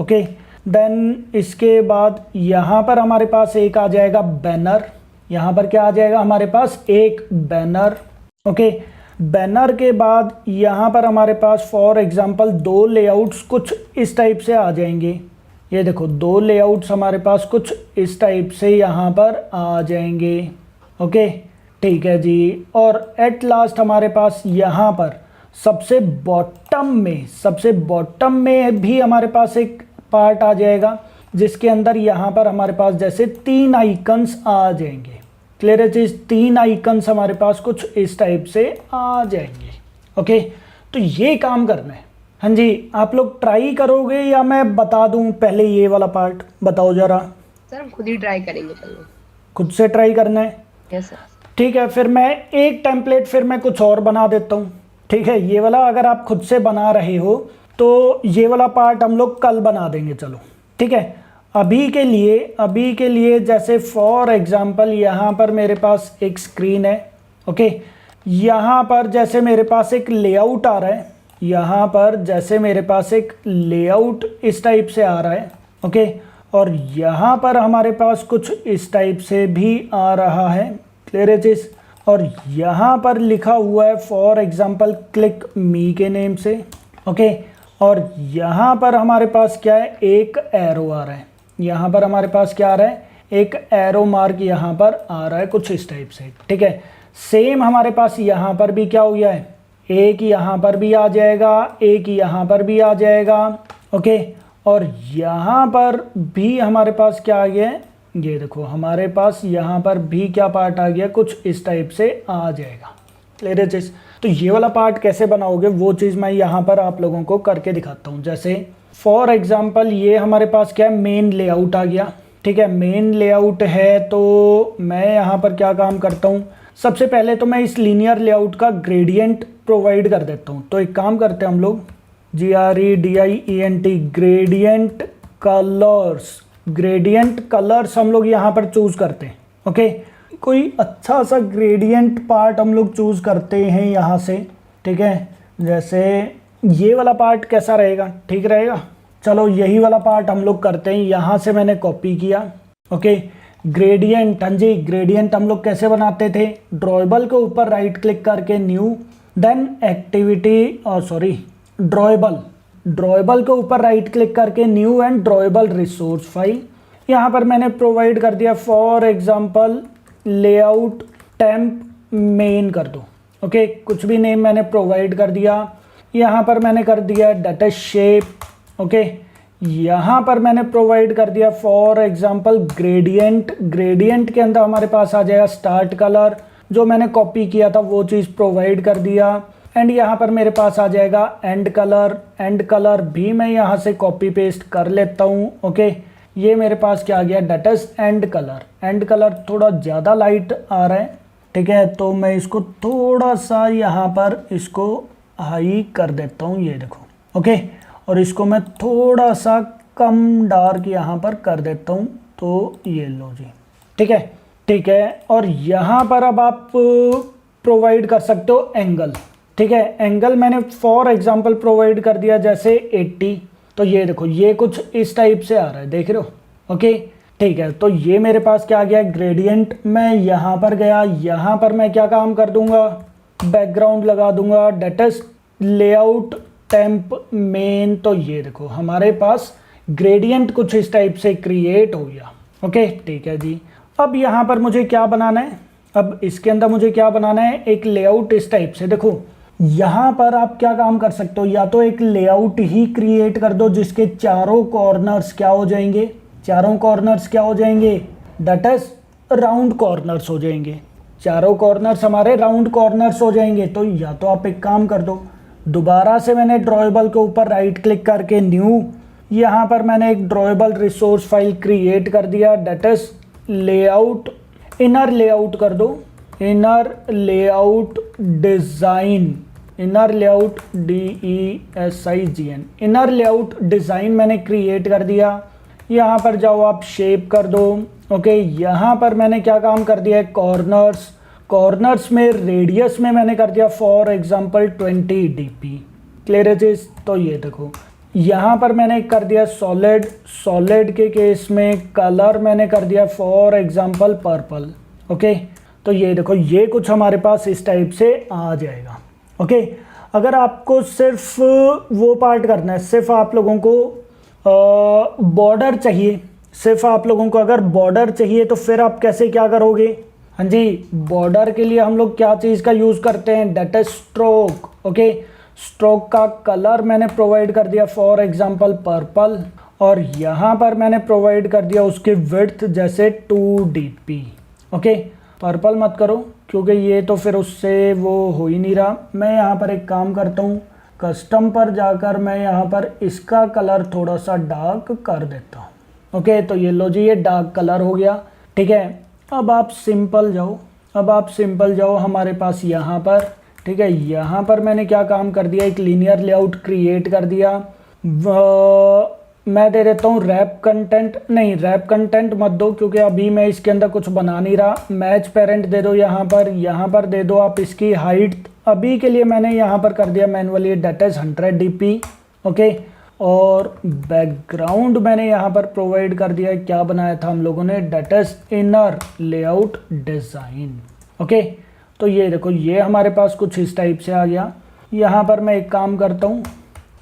ओके, देन इसके बाद यहाँ पर हमारे पास एक आ जाएगा बैनर, यहाँ पर क्या आ जाएगा हमारे पास, एक बैनर। ओके, बैनर के बाद यहाँ पर हमारे पास फॉर एग्जांपल 2 लेआउट्स कुछ इस टाइप से आ जाएंगे। ये देखो 2 लेआउट्स हमारे पास कुछ इस टाइप से यहाँ पर आ जाएंगे। ओके, ठीक है जी, और एट लास्ट हमारे पास यहाँ पर सबसे बॉटम में भी हमारे पास एक पार्ट आ जाएगा, जिसके अंदर यहाँ पर हमारे पास जैसे 3 आइकन्स आ जाएंगे। क्लियर है चीज़, 3 आइकन्स हमारे पास कुछ इस टाइप से आ जाएंगे। ओके, तो ये काम करना है। हाँ जी, आप लोग ट्राई करोगे या मैं बता दूं पहले ये वाला पार्ट, बताओ जरा। सर हम खुद ही ट्राई करेंगे पहले। खुद से ट्राई करना है? Yes sir. ठीक है, फिर मैं एक टेम्पलेट फिर मैं कुछ और बना देता हूँ। ठीक है, ये वाला अगर आप खुद से बना रहे हो तो ये वाला पार्ट हम लोग कल बना देंगे, चलो ठीक है। अभी के लिए जैसे फॉर एग्जांपल यहाँ पर मेरे पास एक स्क्रीन है। ओके, यहाँ पर जैसे मेरे पास एक लेआउट आ रहा है, यहाँ पर जैसे मेरे पास एक लेआउट इस टाइप से आ रहा है। ओके, और यहाँ पर हमारे पास कुछ इस टाइप से भी आ रहा है। क्लियर है चीज़, और यहाँ पर लिखा हुआ है फॉर एग्जांपल क्लिक मी के नेम से। ओके, और यहाँ पर हमारे पास क्या है, एक एरो आ रहा है, यहाँ पर हमारे पास क्या आ रहा है, एक एरो मार्क यहाँ पर आ रहा है कुछ इस टाइप से। ठीक है, सेम हमारे पास यहाँ पर भी क्या हो गया है, एक यहाँ पर भी आ जाएगा, एक यहाँ पर भी आ जाएगा। ओके, और यहाँ पर भी हमारे पास क्या आ गया है, ये देखो हमारे पास यहाँ पर भी क्या पार्ट आ गया, कुछ इस टाइप से आ जाएगा। क्लियर है चीज़, तो ये वाला पार्ट कैसे बनाओगे वो चीज़ मैं यहाँ पर आप लोगों को करके दिखाता हूँ। जैसे फॉर एग्जांपल ये हमारे पास क्या है, मेन लेआउट आ गया। ठीक है, मेन लेआउट है, तो मैं यहाँ पर क्या काम करता हूँ, सबसे पहले तो मैं इस लीनियर लेआउट का ग्रेडियंट प्रोवाइड कर देता हूँ। तो एक काम करते हैं हम लोग, GREDIENT ग्रेडियंट कलर्स हम लोग यहाँ पर चूज़ करते हैं। ओके, कोई अच्छा सा ग्रेडियंट पार्ट हम लोग चूज़ करते हैं यहाँ से। ठीक है, जैसे ये वाला पार्ट कैसा रहेगा, ठीक रहेगा, चलो यही वाला पार्ट हम लोग करते हैं। यहाँ से मैंने कॉपी किया। ओके, ग्रेडियंट, हाँ जी, ग्रेडियंट हम लोग कैसे बनाते थे, ड्रॉएबल के ऊपर राइट क्लिक करके न्यू, देन एक्टिविटी, ड्रॉएबल के ऊपर राइट क्लिक करके new and drawable resource file. यहाँ पर मैंने प्रोवाइड कर दिया for example layout temp main कर दो। ओके, कुछ भी नेम मैंने प्रोवाइड कर दिया। यहाँ पर मैंने कर दिया डाटा शेप। ओके, यहाँ पर मैंने प्रोवाइड कर दिया फॉर एग्जांपल ग्रेडियंट के अंदर हमारे पास आ जाएगा स्टार्ट कलर, जो मैंने कॉपी किया था वो चीज़ प्रोवाइड कर दिया। एंड यहाँ पर मेरे पास आ जाएगा एंड कलर भी मैं यहाँ से कॉपी पेस्ट कर लेता हूँ। ओके, ये मेरे पास क्या आ गया, दैट इज एंड कलर थोड़ा ज़्यादा लाइट आ रहा है। ठीक है, तो मैं इसको थोड़ा सा यहाँ पर इसको हाई कर देता हूँ, ये देखो। ओके, और इसको मैं थोड़ा सा कम डार्क यहाँ पर कर देता हूँ, तो ये लो जी। ठीक है, और यहाँ पर अब आप प्रोवाइड कर सकते हो एंगल। ठीक है। एंगल मैंने फॉर एग्जांपल प्रोवाइड कर दिया जैसे 80, तो ये देखो ये कुछ इस टाइप से आ रहा है, देख रहे हो। ओके ठीक है, तो ये मेरे पास क्या आ गया ग्रेडियंट। मैं यहाँ पर गया, यहाँ पर मैं क्या काम कर दूंगा, बैकग्राउंड लगा दूंगा, that is layout temp main. तो ये देखो हमारे पास ग्रेडियंट कुछ इस टाइप से क्रिएट हो गया। ओके ठीक है जी। अब यहाँ पर मुझे क्या बनाना है, अब इसके अंदर मुझे क्या बनाना है, एक लेआउट इस टाइप से। देखो यहाँ पर आप क्या काम कर सकते हो, या तो एक लेआउट ही क्रिएट कर दो जिसके चारों कॉर्नर्स क्या हो जाएंगे, चारों कॉर्नर्स क्या हो जाएंगे, दैट इज राउंड कॉर्नर्स हो जाएंगे। चारों कॉर्नर्स हमारे राउंड कॉर्नर्स हो जाएंगे। तो या तो आप एक काम कर दो, दोबारा से मैंने ड्रॉएबल के ऊपर राइट क्लिक करके न्यू, यहाँ पर मैंने एक ड्रॉएबल रिसोर्स फाइल क्रिएट कर दिया, that is layout, inner layout कर दो, inner layout design, inner layout DESIGN, inner layout design मैंने क्रिएट कर दिया। यहाँ पर जाओ आप शेप कर दो। ओके यहाँ पर मैंने क्या काम कर दिया है, कॉर्नर्स, कॉर्नर्स में रेडियस में मैंने कर दिया फॉर एग्जांपल 20 dp, क्लियर है जी। तो ये देखो यहाँ पर मैंने कर दिया सॉलिड, सॉलिड के केस में कलर मैंने कर दिया फॉर एग्जांपल पर्पल। ओके तो ये देखो ये कुछ हमारे पास इस टाइप से आ जाएगा। ओके अगर आपको सिर्फ वो पार्ट करना है, सिर्फ आप लोगों को बॉर्डर चाहिए, सिर्फ आप लोगों को अगर बॉर्डर चाहिए तो फिर आप कैसे क्या करोगे, हाँ जी बॉर्डर के लिए हम लोग क्या चीज़ का यूज़ करते हैं, that is stroke. Okay stroke का कलर मैंने प्रोवाइड कर दिया फॉर एग्जांपल पर्पल, और यहाँ पर मैंने प्रोवाइड कर दिया उसकी विड्थ जैसे 2 dp। ओके पर्पल मत करो क्योंकि ये तो फिर उससे वो हो ही नहीं रहा। मैं यहाँ पर एक काम करता हूँ, कस्टम पर जाकर मैं यहाँ पर इसका कलर थोड़ा सा डार्क कर देता हूँ। ओके तो ये लो जी ये डार्क कलर हो गया। ठीक है अब आप सिंपल जाओ, अब आप सिंपल जाओ हमारे पास यहाँ पर। ठीक है यहाँ पर मैंने क्या काम कर दिया, एक लीनियर लेआउट क्रिएट कर दिया। मैं दे देता हूँ रैप कंटेंट, नहीं रैप कंटेंट मत दो क्योंकि अभी मैं इसके अंदर कुछ बना नहीं रहा। मैच पेरेंट दे दो, यहाँ पर दे दो आप इसकी हाइट। अभी के लिए मैंने यहाँ पर कर दिया manually, that is 100 dp। Okay और बैकग्राउंड मैंने यहाँ पर प्रोवाइड कर दिया, क्या बनाया था हम लोगों ने, that is inner layout design. Okay तो ये देखो ये हमारे पास कुछ इस टाइप से आ गया। यहाँ पर मैं एक काम करता हूँ,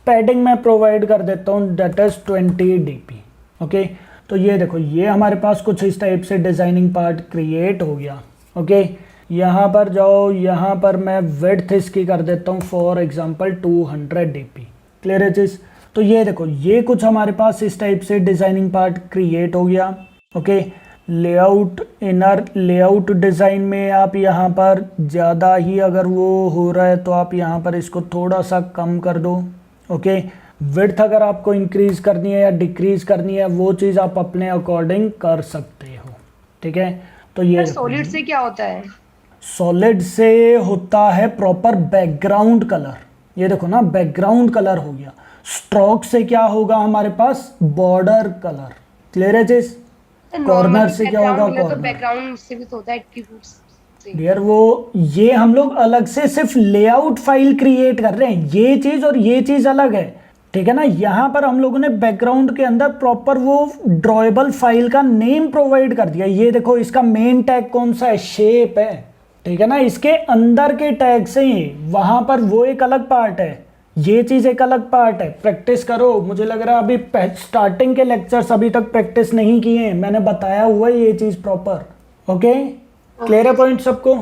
पैडिंग में प्रोवाइड कर देता हूँ, डेट इज 20 dp। ओके तो ये देखो ये हमारे पास कुछ इस टाइप से डिज़ाइनिंग पार्ट क्रिएट हो गया। ओके यहाँ पर जाओ, यहाँ पर मैं विड्थ इसकी कर देता हूँ फॉर एग्जांपल 200 dp, क्लियर है चीज़। तो ये देखो ये कुछ हमारे पास इस टाइप से डिज़ाइनिंग पार्ट क्रिएट हो गया। Okay layout, inner layout design में आप यहाँ पर ज़्यादा ही अगर वो हो रहा है तो आप यहाँ पर इसको थोड़ा सा कम कर दो। ओके विड्थ अगर आपको इंक्रीज करनी है या डिक्रीज करनी है वो चीज़ आप अपने अकॉर्डिंग कर सकते हो। ठीक है तो ये सॉलिड से क्या होता है, सॉलिड से होता है प्रॉपर बैकग्राउंड कलर। ये देखो ना बैकग्राउंड कलर हो गया। स्ट्रोक से क्या होगा हमारे पास, बॉर्डर कलर, क्लियर है चीज। कॉर्नर से क्या होगा, तो बैकग्राउंड से भी तो होता है एट्रीब्यूट्स से। यार वो ये हम लोग अलग से सिर्फ लेआउट फाइल क्रिएट कर रहे हैं, ये चीज और ये चीज अलग है। ठीक है ना, यहाँ पर हम लोगों ने बैकग्राउंड के अंदर प्रॉपर वो ड्रॉएबल फाइल का नेम प्रोवाइड कर दिया। ये देखो इसका मेन टैग कौन सा है, शेप है। ठीक है ना, इसके अंदर के टैग से ही वहां पर वो एक अलग पार्ट है, ये चीज एक अलग पार्ट है। प्रैक्टिस करो, मुझे लग रहा है अभी स्टार्टिंग के लेक्चर्स अभी तक प्रैक्टिस नहीं किए हैं, मैंने बताया हुआ है ये चीज प्रॉपर। ओके क्लियर है पॉइंट सबको।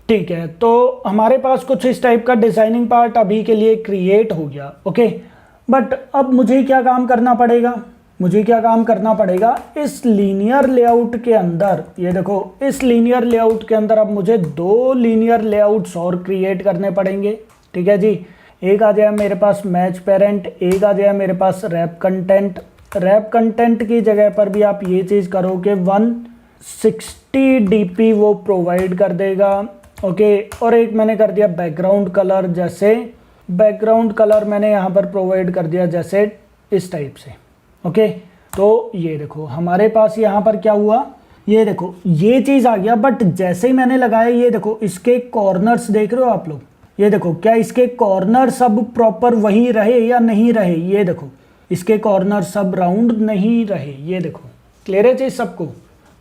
ठीक है तो हमारे पास कुछ इस टाइप का डिजाइनिंग पार्ट अभी के लिए क्रिएट हो गया। ओके बट अब मुझे क्या काम करना पड़ेगा, मुझे क्या काम करना पड़ेगा इस लीनियर लेआउट के अंदर। ये देखो इस लीनियर लेआउट के अंदर अब मुझे 2 लीनियर लेआउट्स और क्रिएट करने पड़ेंगे। ठीक है जी, एक आ जाए मेरे पास मैच पेरेंट, एक आ जाए मेरे पास रैप कंटेंट। रैप कंटेंट की जगह पर भी आप ये चीज़ करो कि 160 dp वो प्रोवाइड कर देगा। ओके और एक मैंने कर दिया बैकग्राउंड कलर, जैसे बैकग्राउंड कलर मैंने यहाँ पर प्रोवाइड कर दिया जैसे इस टाइप से। ओके तो ये देखो हमारे पास यहाँ पर क्या हुआ, ये देखो ये चीज़ आ गया। बट जैसे ही मैंने लगाया ये देखो इसके कॉर्नर्स देख रहे हो आप लोग, ये देखो क्या इसके कॉर्नर सब प्रॉपर वही रहे या नहीं रहे, ये देखो इसके कॉर्नर सब राउंड नहीं रहे, ये देखो। क्लियर है चीज़ सबको?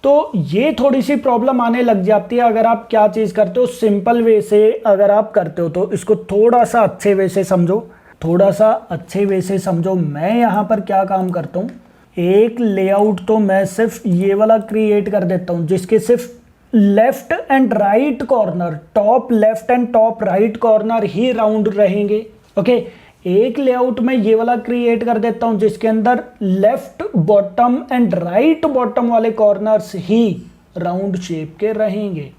तो ये थोड़ी सी प्रॉब्लम आने लग जाती है अगर आप क्या चीज़ करते हो सिंपल वे से अगर आप करते हो। तो इसको थोड़ा सा अच्छे वे से समझो, थोड़ा सा अच्छे वे से समझो। मैं यहाँ पर क्या काम करता हूँ, एक लेआउट तो मैं सिर्फ ये वाला क्रिएट कर देता हूँ जिसके सिर्फ left and right corner, top left and top right corner he round रहेंगे। ओके, एक लेआउट में ये वाला क्रिएट कर देता हूं जिसके अंदर left bottom and right bottom वाले कॉर्नर्स ही राउंड शेप के रहेंगे।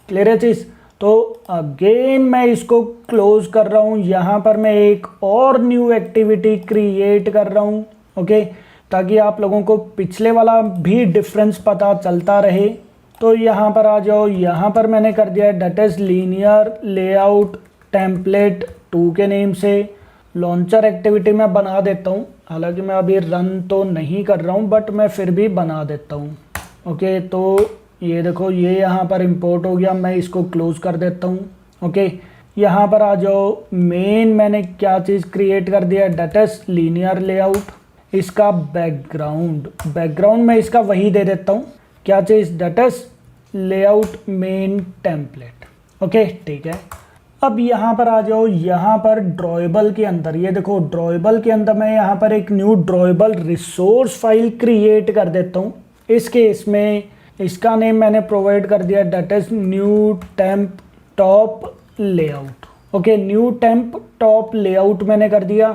क्लियर है चीज? तो अगेन मैं इसको क्लोज कर रहा हूं, यहां पर मैं एक और न्यू एक्टिविटी क्रिएट कर रहा हूं। ओके, ताकि आप लोगों को पिछले वाला भी डिफरेंस पता चलता रहे। तो यहाँ पर आ जाओ, यहाँ पर मैंने कर दिया that is linear layout template 2 के नेम से। लॉन्चर एक्टिविटी मैं बना देता हूँ, हालांकि मैं अभी रन तो नहीं कर रहा हूँ बट मैं फिर भी बना देता हूँ। ओके, तो ये देखो ये यहाँ पर इंपोर्ट हो गया, मैं इसको क्लोज कर देता हूँ। ओके, यहाँ पर आ जाओ, मेन मैंने क्या चीज़ क्रिएट कर दिया, डेट इज लीनियर लेआउट। इसका बैकग्राउंड मैं इसका वही दे देता हूँ, क्या चीज़, that is layout main template. Okay, ठीक है। अब यहाँ पर आ जाओ, यहाँ पर ड्रॉएबल के अंदर ये देखो, ड्रॉएबल के अंदर मैं यहाँ पर एक new drawable resource file create कर देता हूँ। इस केस में इसका नेम मैंने प्रोवाइड कर दिया, that is new temp top layout. Okay, new temp top layout मैंने कर दिया।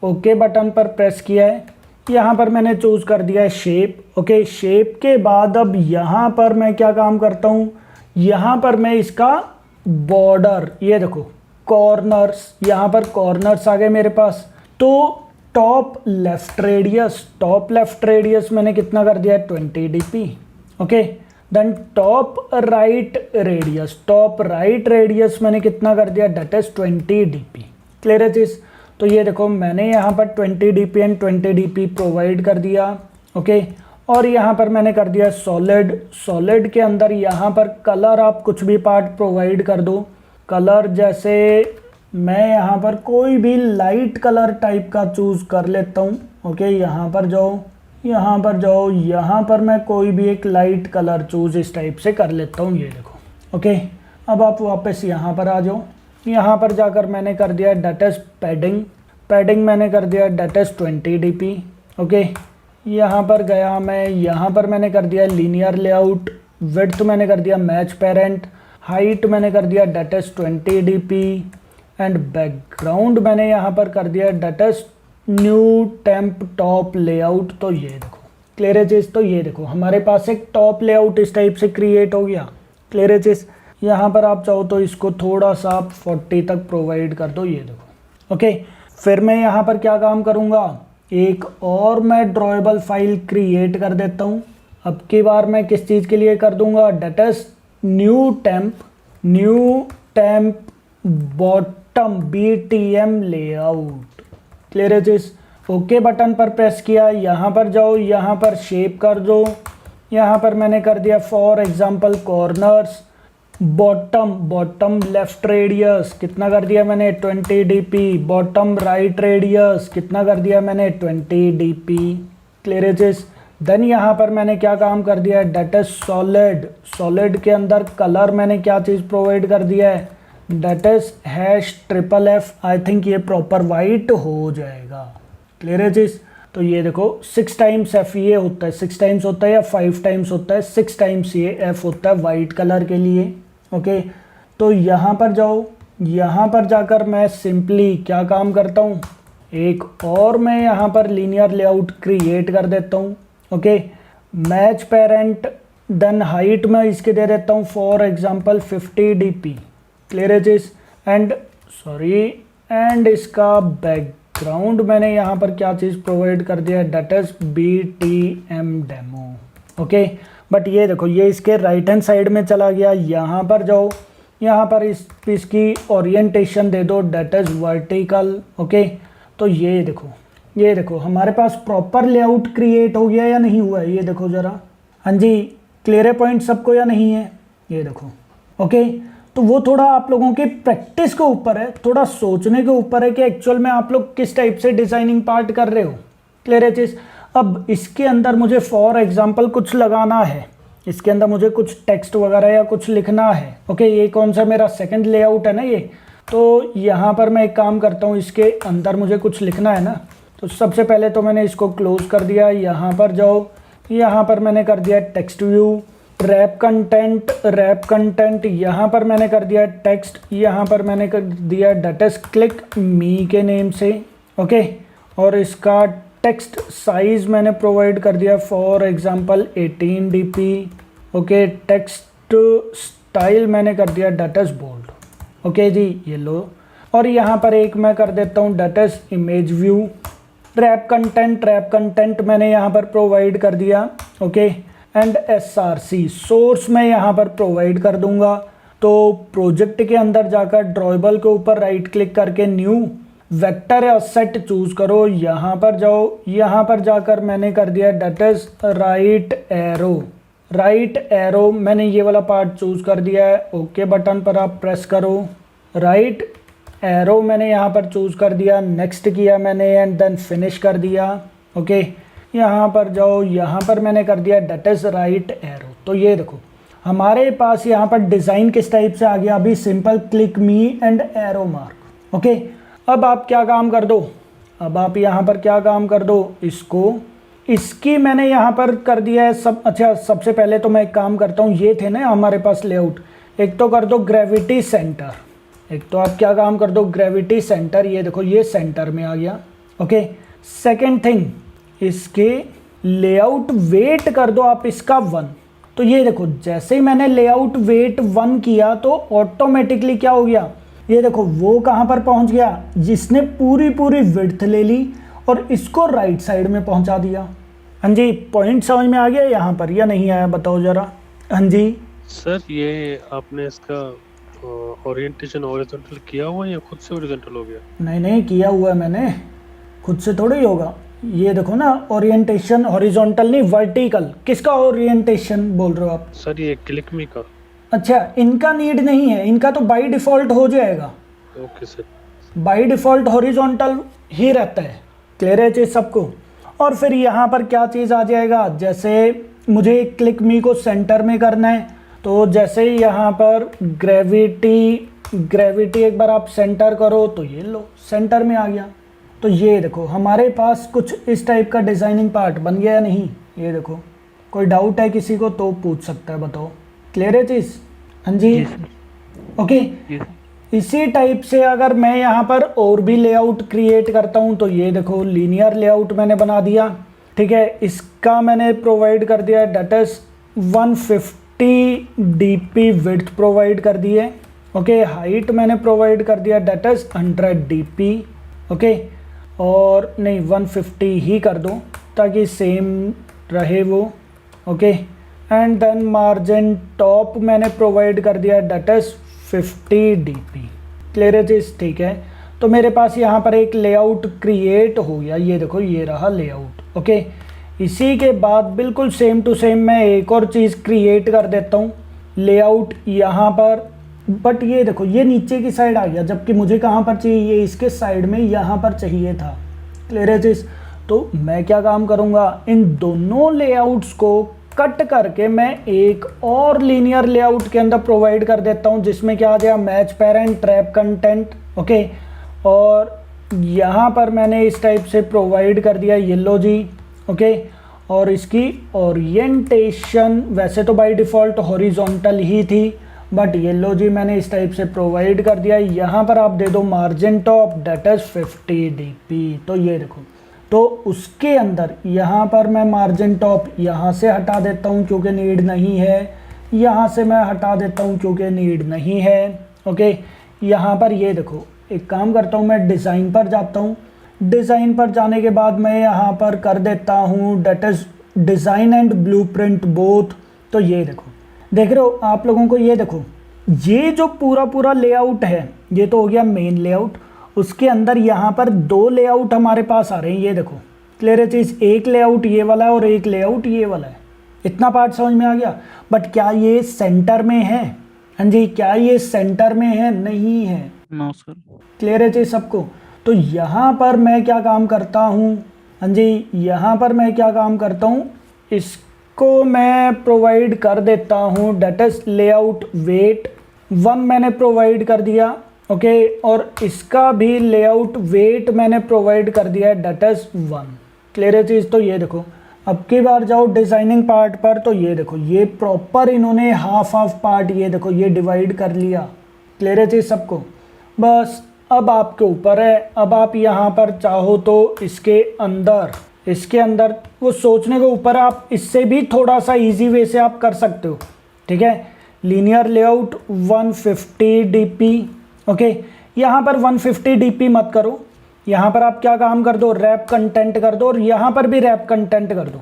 ओके बटन पर प्रेस किया है। यहाँ पर मैंने चूज कर दिया है शेप। ओके, शेप के बाद अब यहाँ पर मैं क्या काम करता हूँ, यहाँ पर मैं इसका बॉर्डर, ये देखो कॉर्नर्स, यहाँ पर कॉर्नर्स आ गए मेरे पास। तो टॉप लेफ्ट रेडियस मैंने कितना कर दिया है, 20 dp। Okay, then top right radius मैंने कितना कर दिया, डेट इज 20 dp। क्लियर है चीज? तो ये देखो मैंने यहाँ पर 20 dp एंड 20 dp प्रोवाइड कर दिया। ओके, और यहाँ पर मैंने कर दिया सॉलिड के अंदर यहाँ पर कलर आप कुछ भी पार्ट प्रोवाइड कर दो। कलर जैसे मैं यहाँ पर कोई भी लाइट कलर टाइप का चूज कर लेता हूँ। ओके, यहाँ पर जाओ, यहाँ पर मैं कोई भी एक लाइट कलर चूज इस टाइप से कर लेता हूँ, ये देखो। ओके, अब आप वापस यहाँ पर आ जाओ, यहाँ पर जाकर मैंने कर दिया डेट इज पैडिंग मैंने कर दिया डेट इज 20 dp। ओके, यहाँ पर गया मैं, यहाँ पर मैंने कर दिया लीनियर लेआउट। विड्थ मैंने कर दिया मैच पेरेंट। हाइट मैंने कर दिया that is 20 dp and background मैंने यहाँ पर कर दिया that is new temp top layout. तो ये देखो क्लियर है चीज़? तो ये देखो हमारे पास एक टॉप लेआउट इस टाइप से क्रिएट हो गया। क्लियर है चीज़? यहाँ पर आप चाहो तो इसको थोड़ा सा आप 40 तक प्रोवाइड कर दो, ये देखो। ओके, फिर मैं यहाँ पर क्या काम करूँगा, एक और मैं ड्रॉएबल फाइल क्रिएट कर देता हूँ। अब की बार मैं किस चीज़ के लिए कर दूंगा, that is new temp bottom BTM layout. Clear है चीज़? ओके बटन पर प्रेस किया, यहाँ पर जाओ, यहाँ पर शेप कर दो। यहाँ पर मैंने कर दिया for example corners. Bottom left radius कितना कर दिया मैंने, 20 dp। बॉटम राइट रेडियस कितना कर दिया मैंने, 20 dp। क्लियर है? देन यहाँ पर मैंने क्या काम कर दिया है, डेट इज सॉलिड के अंदर कलर मैंने क्या चीज़ प्रोवाइड कर दिया है, that is #FFF। I think ये प्रॉपर वाइट हो जाएगा। क्लियर है चीज़? तो ये देखो 6 टाइम्स F ये होता है, 6 टाइम्स होता है या 5 टाइम्स होता है, 6 टाइम्स ये F होता है वाइट कलर के लिए। ओके, तो यहाँ पर जाओ, यहाँ पर जाकर मैं सिंपली क्या काम करता हूँ, एक और मैं यहाँ पर लीनियर लेआउट क्रिएट कर देता हूँ। Okay, match parent, then height में इसके दे देता हूँ फॉर एग्जांपल 50 dp। क्लियर है चीज़? एंड इसका बैकग्राउंड मैंने यहाँ पर क्या चीज़ प्रोवाइड कर दिया है, that is BTM demo. Okay, but ये देखो ये इसके राइट हैंड साइड में चला गया। यहाँ पर जाओ, यहाँ पर इसकी ओरिएंटेशन दे दो, डेट इज वर्टिकल। ओके, तो ये देखो हमारे पास प्रॉपर लेआउट क्रिएट हो गया या नहीं हुआ है, ये देखो ज़रा। हाँ जी, क्लियर है पॉइंट सबको या नहीं है, ये देखो। ओके, तो वो थोड़ा आप लोगों की प्रैक्टिस के ऊपर है, थोड़ा सोचने के ऊपर है कि एक्चुअल में आप लोग किस टाइप से डिज़ाइनिंग पार्ट कर रहे हो। क्लियर है चीज़। अब इसके अंदर मुझे फॉर एग्जांपल कुछ लगाना है, इसके अंदर मुझे कुछ टेक्स्ट वगैरह या कुछ लिखना है। ओके, ये कौन सा मेरा सेकंड लेआउट है ना ये, तो यहाँ पर मैं एक काम करता हूँ, इसके अंदर मुझे कुछ लिखना है ना, तो सबसे पहले तो मैंने इसको क्लोज कर दिया। यहाँ पर जाओ, यहाँ पर मैंने कर दिया टेक्स्ट व्यू, रैप कंटेंट, यहाँ पर मैंने कर दिया टेक्स्ट, यहाँ पर मैंने कर दिया डेटस क्लिक मी के नेम से। ओके, और इसका टेक्स्ट साइज मैंने प्रोवाइड कर दिया for example 18 dp। Okay, text style मैंने कर दिया डेटस बोल्ड। ओके जी, ये लो। और यहाँ पर एक मैं कर देता हूँ that's image view. Wrap content मैंने यहाँ पर प्रोवाइड कर दिया। ओके, एंड src सोर्स मैं यहाँ पर प्रोवाइड कर दूंगा। तो प्रोजेक्ट के अंदर जाकर ड्रॉएबल के ऊपर राइट क्लिक करके न्यू वेक्टर या सेट चूज करो, यहाँ पर जाओ, यहाँ पर जाकर मैंने कर दिया डेटस राइट एरो मैंने ये वाला पार्ट चूज कर दिया है। ओके बटन पर आप प्रेस करो, राइट एरो मैंने यहाँ पर चूज कर दिया, नेक्स्ट किया मैंने एंड देन फिनिश कर दिया। ओके, यहाँ पर जाओ, यहाँ पर मैंने कर दिया डेटस राइट एरो। तो ये देखो हमारे पास यहाँ पर डिज़ाइन किस टाइप से आ गया, अभी simple click me and arrow mark. Okay, अब आप क्या काम कर दो, अब आप यहाँ पर क्या काम कर दो, इसकी मैंने यहाँ पर कर दिया है सब। अच्छा, सबसे पहले तो मैं एक काम करता हूँ, ये थे ना हमारे पास लेआउट, एक तो कर दो ग्रेविटी सेंटर, एक तो आप क्या काम कर दो ग्रेविटी सेंटर, ये देखो ये सेंटर में आ गया। ओके, सेकेंड थिंग, इसके लेआउट वेट कर दो आप इसका 1। तो ये देखो जैसे ही मैंने लेआउट वेट 1 किया तो ऑटोमेटिकली क्या हो गया, ये देखो वो कहाँ पर पहुँच गया, जिसने पूरी विड्थ ले ली और इसको राइट साइड में पहुँचा दिया। हाँ जी, पॉइंट समझ में आ गया यहाँ पर या नहीं आया, बताओ ज़रा। हाँ जी सर, ये आपने इसका ओरिएंटेशन हॉरिजॉन्टल किया हुआ या खुद से हॉरिजॉन्टल हो गया? नहीं किया हुआ है मैंने, खुद से थोड़ी होगा। ये देखो ना, ओरिएंटेशन हॉरिजॉन्टल नहीं वर्टिकल। किसका ओरिएंटेशन बोल रहे हो आप? सर, ये क्लिक मी का। अच्छा, इनका नीड नहीं है, इनका तो बाय डिफ़ॉल्ट हो जाएगा। Okay sir. By default horizontal ही रहता है। क्लियर है चीज़ सबको। और फिर यहाँ पर क्या चीज़ आ जाएगा, जैसे मुझे क्लिक मी को सेंटर में करना है, तो जैसे ही यहाँ पर ग्रेविटी एक बार आप सेंटर करो तो ये लो सेंटर में आ गया। तो ये देखो हमारे पास कुछ इस टाइप का डिज़ाइनिंग पार्ट बन गया या नहीं, ये देखो। कोई डाउट है किसी को तो पूछ सकता है, बताओ। क्लियर है चीज़? हाँ जी, ओके। इसी टाइप से अगर मैं यहाँ पर और भी लेआउट क्रिएट करता हूँ तो ये देखो लीनियर लेआउट मैंने बना दिया। ठीक है, इसका मैंने प्रोवाइड कर दिया डेटस 150 dp विड्थ प्रोवाइड कर दिए। ओके, हाइट मैंने प्रोवाइड कर दिया डेटस 100 dp। ओके, और नहीं 150 ही कर दो ताकि सेम रहे वो। Okay, and then margin top मैंने प्रोवाइड कर दिया डेटस 50 dp। क्लियर है चीज़? ठीक है, तो मेरे पास यहाँ पर एक लेआउट क्रिएट हो गया। ये देखो ये रहा लेआउट। ओके, इसी के बाद बिल्कुल सेम टू सेम मैं एक और चीज़ क्रिएट कर देता हूँ, लेआउट यहाँ पर। बट ये देखो ये नीचे की साइड आ गया, जबकि मुझे कहाँ पर चाहिए, ये इसके साइड में यहाँ पर चाहिए था। क्लियर है चीज़? तो मैं क्या काम करूँगा, इन दोनों लेआउट्स को कट करके मैं एक और लीनियर लेआउट के अंदर प्रोवाइड कर देता हूँ, जिसमें क्या आ गया, match parent rap content. Okay, और यहाँ पर मैंने इस टाइप से प्रोवाइड कर दिया येलो जी। ओके, और इसकी ओरिएंटेशन वैसे तो बाय डिफ़ॉल्ट हॉरिजॉन्टल ही थी, बट येलो जी मैंने इस टाइप से प्रोवाइड कर दिया। यहाँ पर आप दे दो मार्जिन टॉप डेटस 50 dp। तो ये देखो, तो उसके अंदर यहाँ पर मैं मार्जिन टॉप यहाँ से हटा देता हूँ क्योंकि नीड नहीं है, यहाँ से मैं हटा देता हूँ क्योंकि नीड नहीं है। ओके, यहाँ पर ये देखो एक काम करता हूँ, मैं डिज़ाइन पर जाता हूँ। डिज़ाइन पर जाने के बाद मैं यहाँ पर कर देता हूँ that's design and blueprint both. तो ये देखो, देख रहे हो आप लोगों को, ये देखो ये जो पूरा लेआउट है ये तो हो गया मेन लेआउट। उसके अंदर यहाँ पर दो लेआउट हमारे पास आ रहे हैं, ये देखो। क्लियर है चीज़? एक लेआउट ये वाला है और एक लेआउट ये वाला है। इतना पार्ट समझ में आ गया। बट क्या ये सेंटर में है? हाँ जी, क्या ये सेंटर में है? नहीं है। No sir. क्लियर है जी सबको? तो यहाँ पर मैं क्या काम करता हूँ? हाँ जी, यहाँ पर मैं क्या काम करता हूँ, इसको मैं प्रोवाइड कर देता हूँ डेट इज लेआउट वेट 1 मैंने प्रोवाइड कर दिया, ओके, और इसका भी लेआउट वेट मैंने प्रोवाइड कर दिया है डेट इज 1। क्लियर है चीज़? तो ये देखो, अब की बार जाओ डिज़ाइनिंग पार्ट पर, तो ये देखो ये प्रॉपर इन्होंने हाफ पार्ट ये देखो ये डिवाइड कर लिया। क्लियर है चीज़ सबको? बस अब आपके ऊपर है, अब आप यहाँ पर चाहो तो इसके अंदर वो सोचने के ऊपर, आप इससे भी थोड़ा सा इजी वे से आप कर सकते हो। ठीक है, लीनियर लेआउट 150 dp, ओके, यहाँ पर 150 dp मत करो, यहाँ पर आप क्या काम कर दो, रैप कंटेंट कर दो, और यहाँ पर भी रैप कंटेंट कर दो,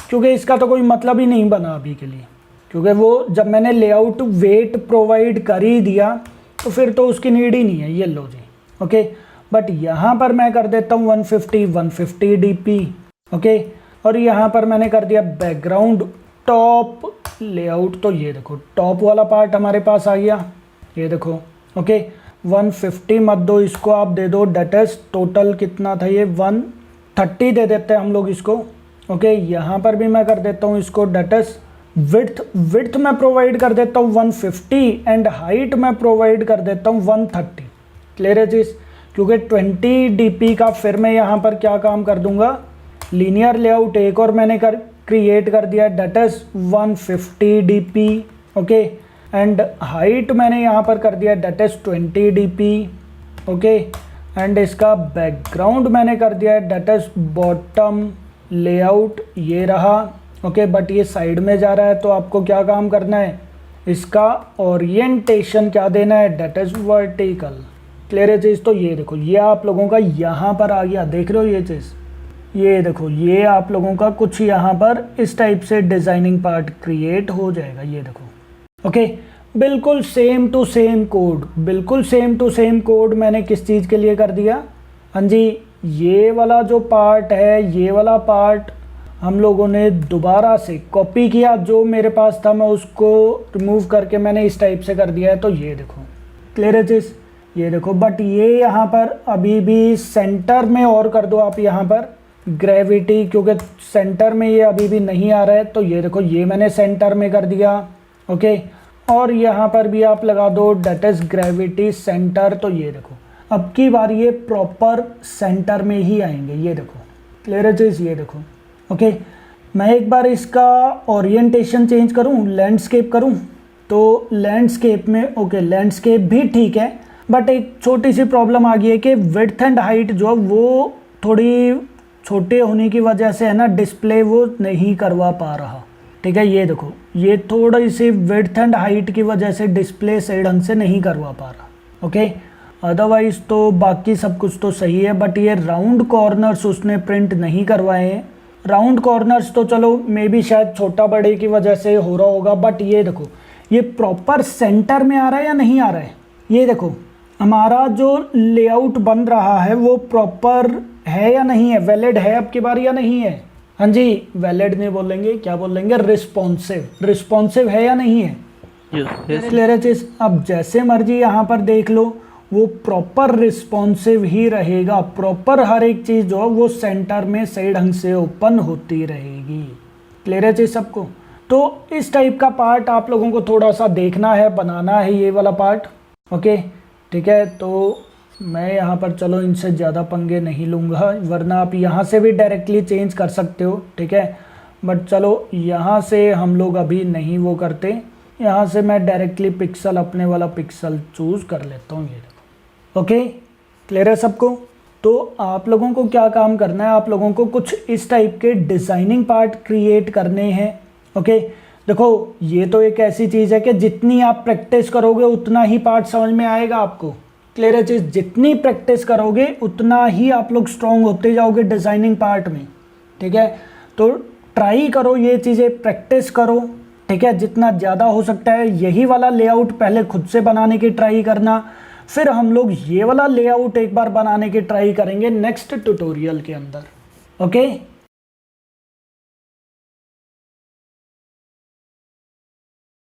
क्योंकि इसका तो कोई मतलब ही नहीं बना अभी के लिए, क्योंकि वो जब मैंने लेआउट वेट प्रोवाइड कर ही दिया तो फिर तो उसकी नीड ही नहीं है। ये लो जी, ओके, बट यहाँ पर मैं कर देता हूँ 150 dp, ओके, और यहाँ पर मैंने कर दिया बैकग्राउंड टॉप लेआउट। तो ये देखो टॉप वाला पार्ट हमारे पास आ गया, ये देखो, ओके, 150 मत दो, इसको आप दे दो डेट इज टोटल कितना था ये 130 दे देते हैं हम लोग इसको, ओके। यहाँ पर भी मैं कर देता हूँ इसको डेट इज विड्थ मैं प्रोवाइड कर देता हूँ 150 एंड हाइट मैं प्रोवाइड कर देता हूँ 130। क्लियर है चीज़? क्योंकि 20 dp का फिर मैं यहाँ पर क्या काम कर दूंगा, लीनियर लेआउट एक और मैंने क्रिएट कर दिया that is 150 dp, okay, and height मैंने यहाँ पर कर दिया that is 20 dp, okay, and इसका बैकग्राउंड मैंने कर दिया डेट इज बॉटम लेआउट, ये रहा, ओके, बट ये साइड में जा रहा है तो आपको क्या काम करना है, इसका ओरिएंटेशन क्या देना है, डेट इज वर्टिकल। क्लियर है चीज़? तो ये देखो ये आप लोगों का यहाँ पर आ गया, देख रहे हो ये चीज़, ये देखो ये आप लोगों का कुछ यहाँ पर इस टाइप से डिज़ाइनिंग पार्ट क्रिएट हो जाएगा, ये देखो, ओके, बिल्कुल सेम टू सेम कोड, बिल्कुल सेम टू सेम कोड मैंने किस चीज़ के लिए कर दिया, हाँ जी, ये वाला जो पार्ट है, ये वाला पार्ट हम लोगों ने दोबारा से कॉपी किया, जो मेरे पास था मैं उसको रिमूव करके मैंने इस टाइप से कर दिया है। तो ये देखो, क्लियर है चीज़? ये देखो, बट ये यहाँ पर अभी भी सेंटर में और कर दो आप यहाँ पर ग्रेविटी, क्योंकि सेंटर में ये अभी भी नहीं आ रहा है। तो ये देखो ये मैंने सेंटर में कर दिया, ओके, और यहाँ पर भी आप लगा दो डेट इज ग्रेविटी सेंटर। तो ये देखो अब की बार ये प्रॉपर सेंटर में ही आएंगे, ये देखो, क्लियर है चीज़? ये देखो, ओके, मैं एक बार इसका ओरिएंटेशन चेंज करूं, लैंडस्केप करूं, तो लैंडस्केप में, ओके, लैंडस्केप भी ठीक है, बट एक छोटी सी प्रॉब्लम आ गई है कि विड्थ एंड हाइट जो वो थोड़ी छोटे होने की वजह से है ना, डिस्प्ले वो नहीं करवा पा रहा। ठीक है, ये देखो ये थोड़ी सी विड्थ एंड हाइट की वजह से डिस्प्ले सही ढंग से नहीं करवा पा रहा, ओके। अदरवाइज तो बाकी सब कुछ तो सही है, बट ये राउंड कॉर्नर्स उसने प्रिंट नहीं करवाए हैं। राउंड कॉर्नर्स तो चलो मे बी शायद छोटा बड़े की वजह से हो रहा होगा, बट ये देखो ये प्रॉपर सेंटर में आ रहा है या नहीं आ रहा है, ये देखो हमारा जो लेआउट बन रहा है वो प्रॉपर है या नहीं है, वैलिड है अब की बार या नहीं है। हाँ जी, वैलिड नहीं बोलेंगे, क्या बोलेंगे, रिस्पॉन्सिव है या नहीं है। क्लियर है चीज? अब जैसे मर्जी यहाँ पर देख लो, वो प्रॉपर रिस्पॉन्सिव ही रहेगा, प्रॉपर हर एक चीज़ जो है वो सेंटर में सही ढंग से ओपन होती रहेगी। क्लियर है चीज सबको? तो इस टाइप का पार्ट आप लोगों को थोड़ा सा देखना है, बनाना है ये वाला पार्ट, ओके, ठीक है। तो मैं यहाँ पर चलो इनसे ज़्यादा पंगे नहीं लूँगा, वरना आप यहाँ से भी डायरेक्टली चेंज कर सकते हो, ठीक है, बट चलो यहाँ से हम लोग अभी नहीं वो करते, यहाँ से मैं डायरेक्टली पिक्सल अपने वाला पिक्सल चूज़ कर लेता हूँ, ये देखो, ओके। क्लियर है सबको? तो आप लोगों को क्या काम करना है, आप लोगों को कुछ इस टाइप के डिज़ाइनिंग पार्ट क्रिएट करने हैं, ओके। देखो ये तो एक ऐसी चीज़ है कि जितनी आप प्रैक्टिस करोगे उतना ही पार्ट समझ में आएगा आपको। क्लियर है चीज़? जितनी प्रैक्टिस करोगे उतना ही आप लोग स्ट्रॉन्ग होते जाओगे डिज़ाइनिंग पार्ट में, ठीक है। तो ट्राई करो ये चीज़ें, प्रैक्टिस करो, ठीक है, जितना ज़्यादा हो सकता है। यही वाला लेआउट पहले खुद से बनाने की ट्राई करना, फिर हम लोग ये वाला लेआउट एक बार बनाने की ट्राई करेंगे नेक्स्ट ट्यूटोरियल के अंदर, ओके।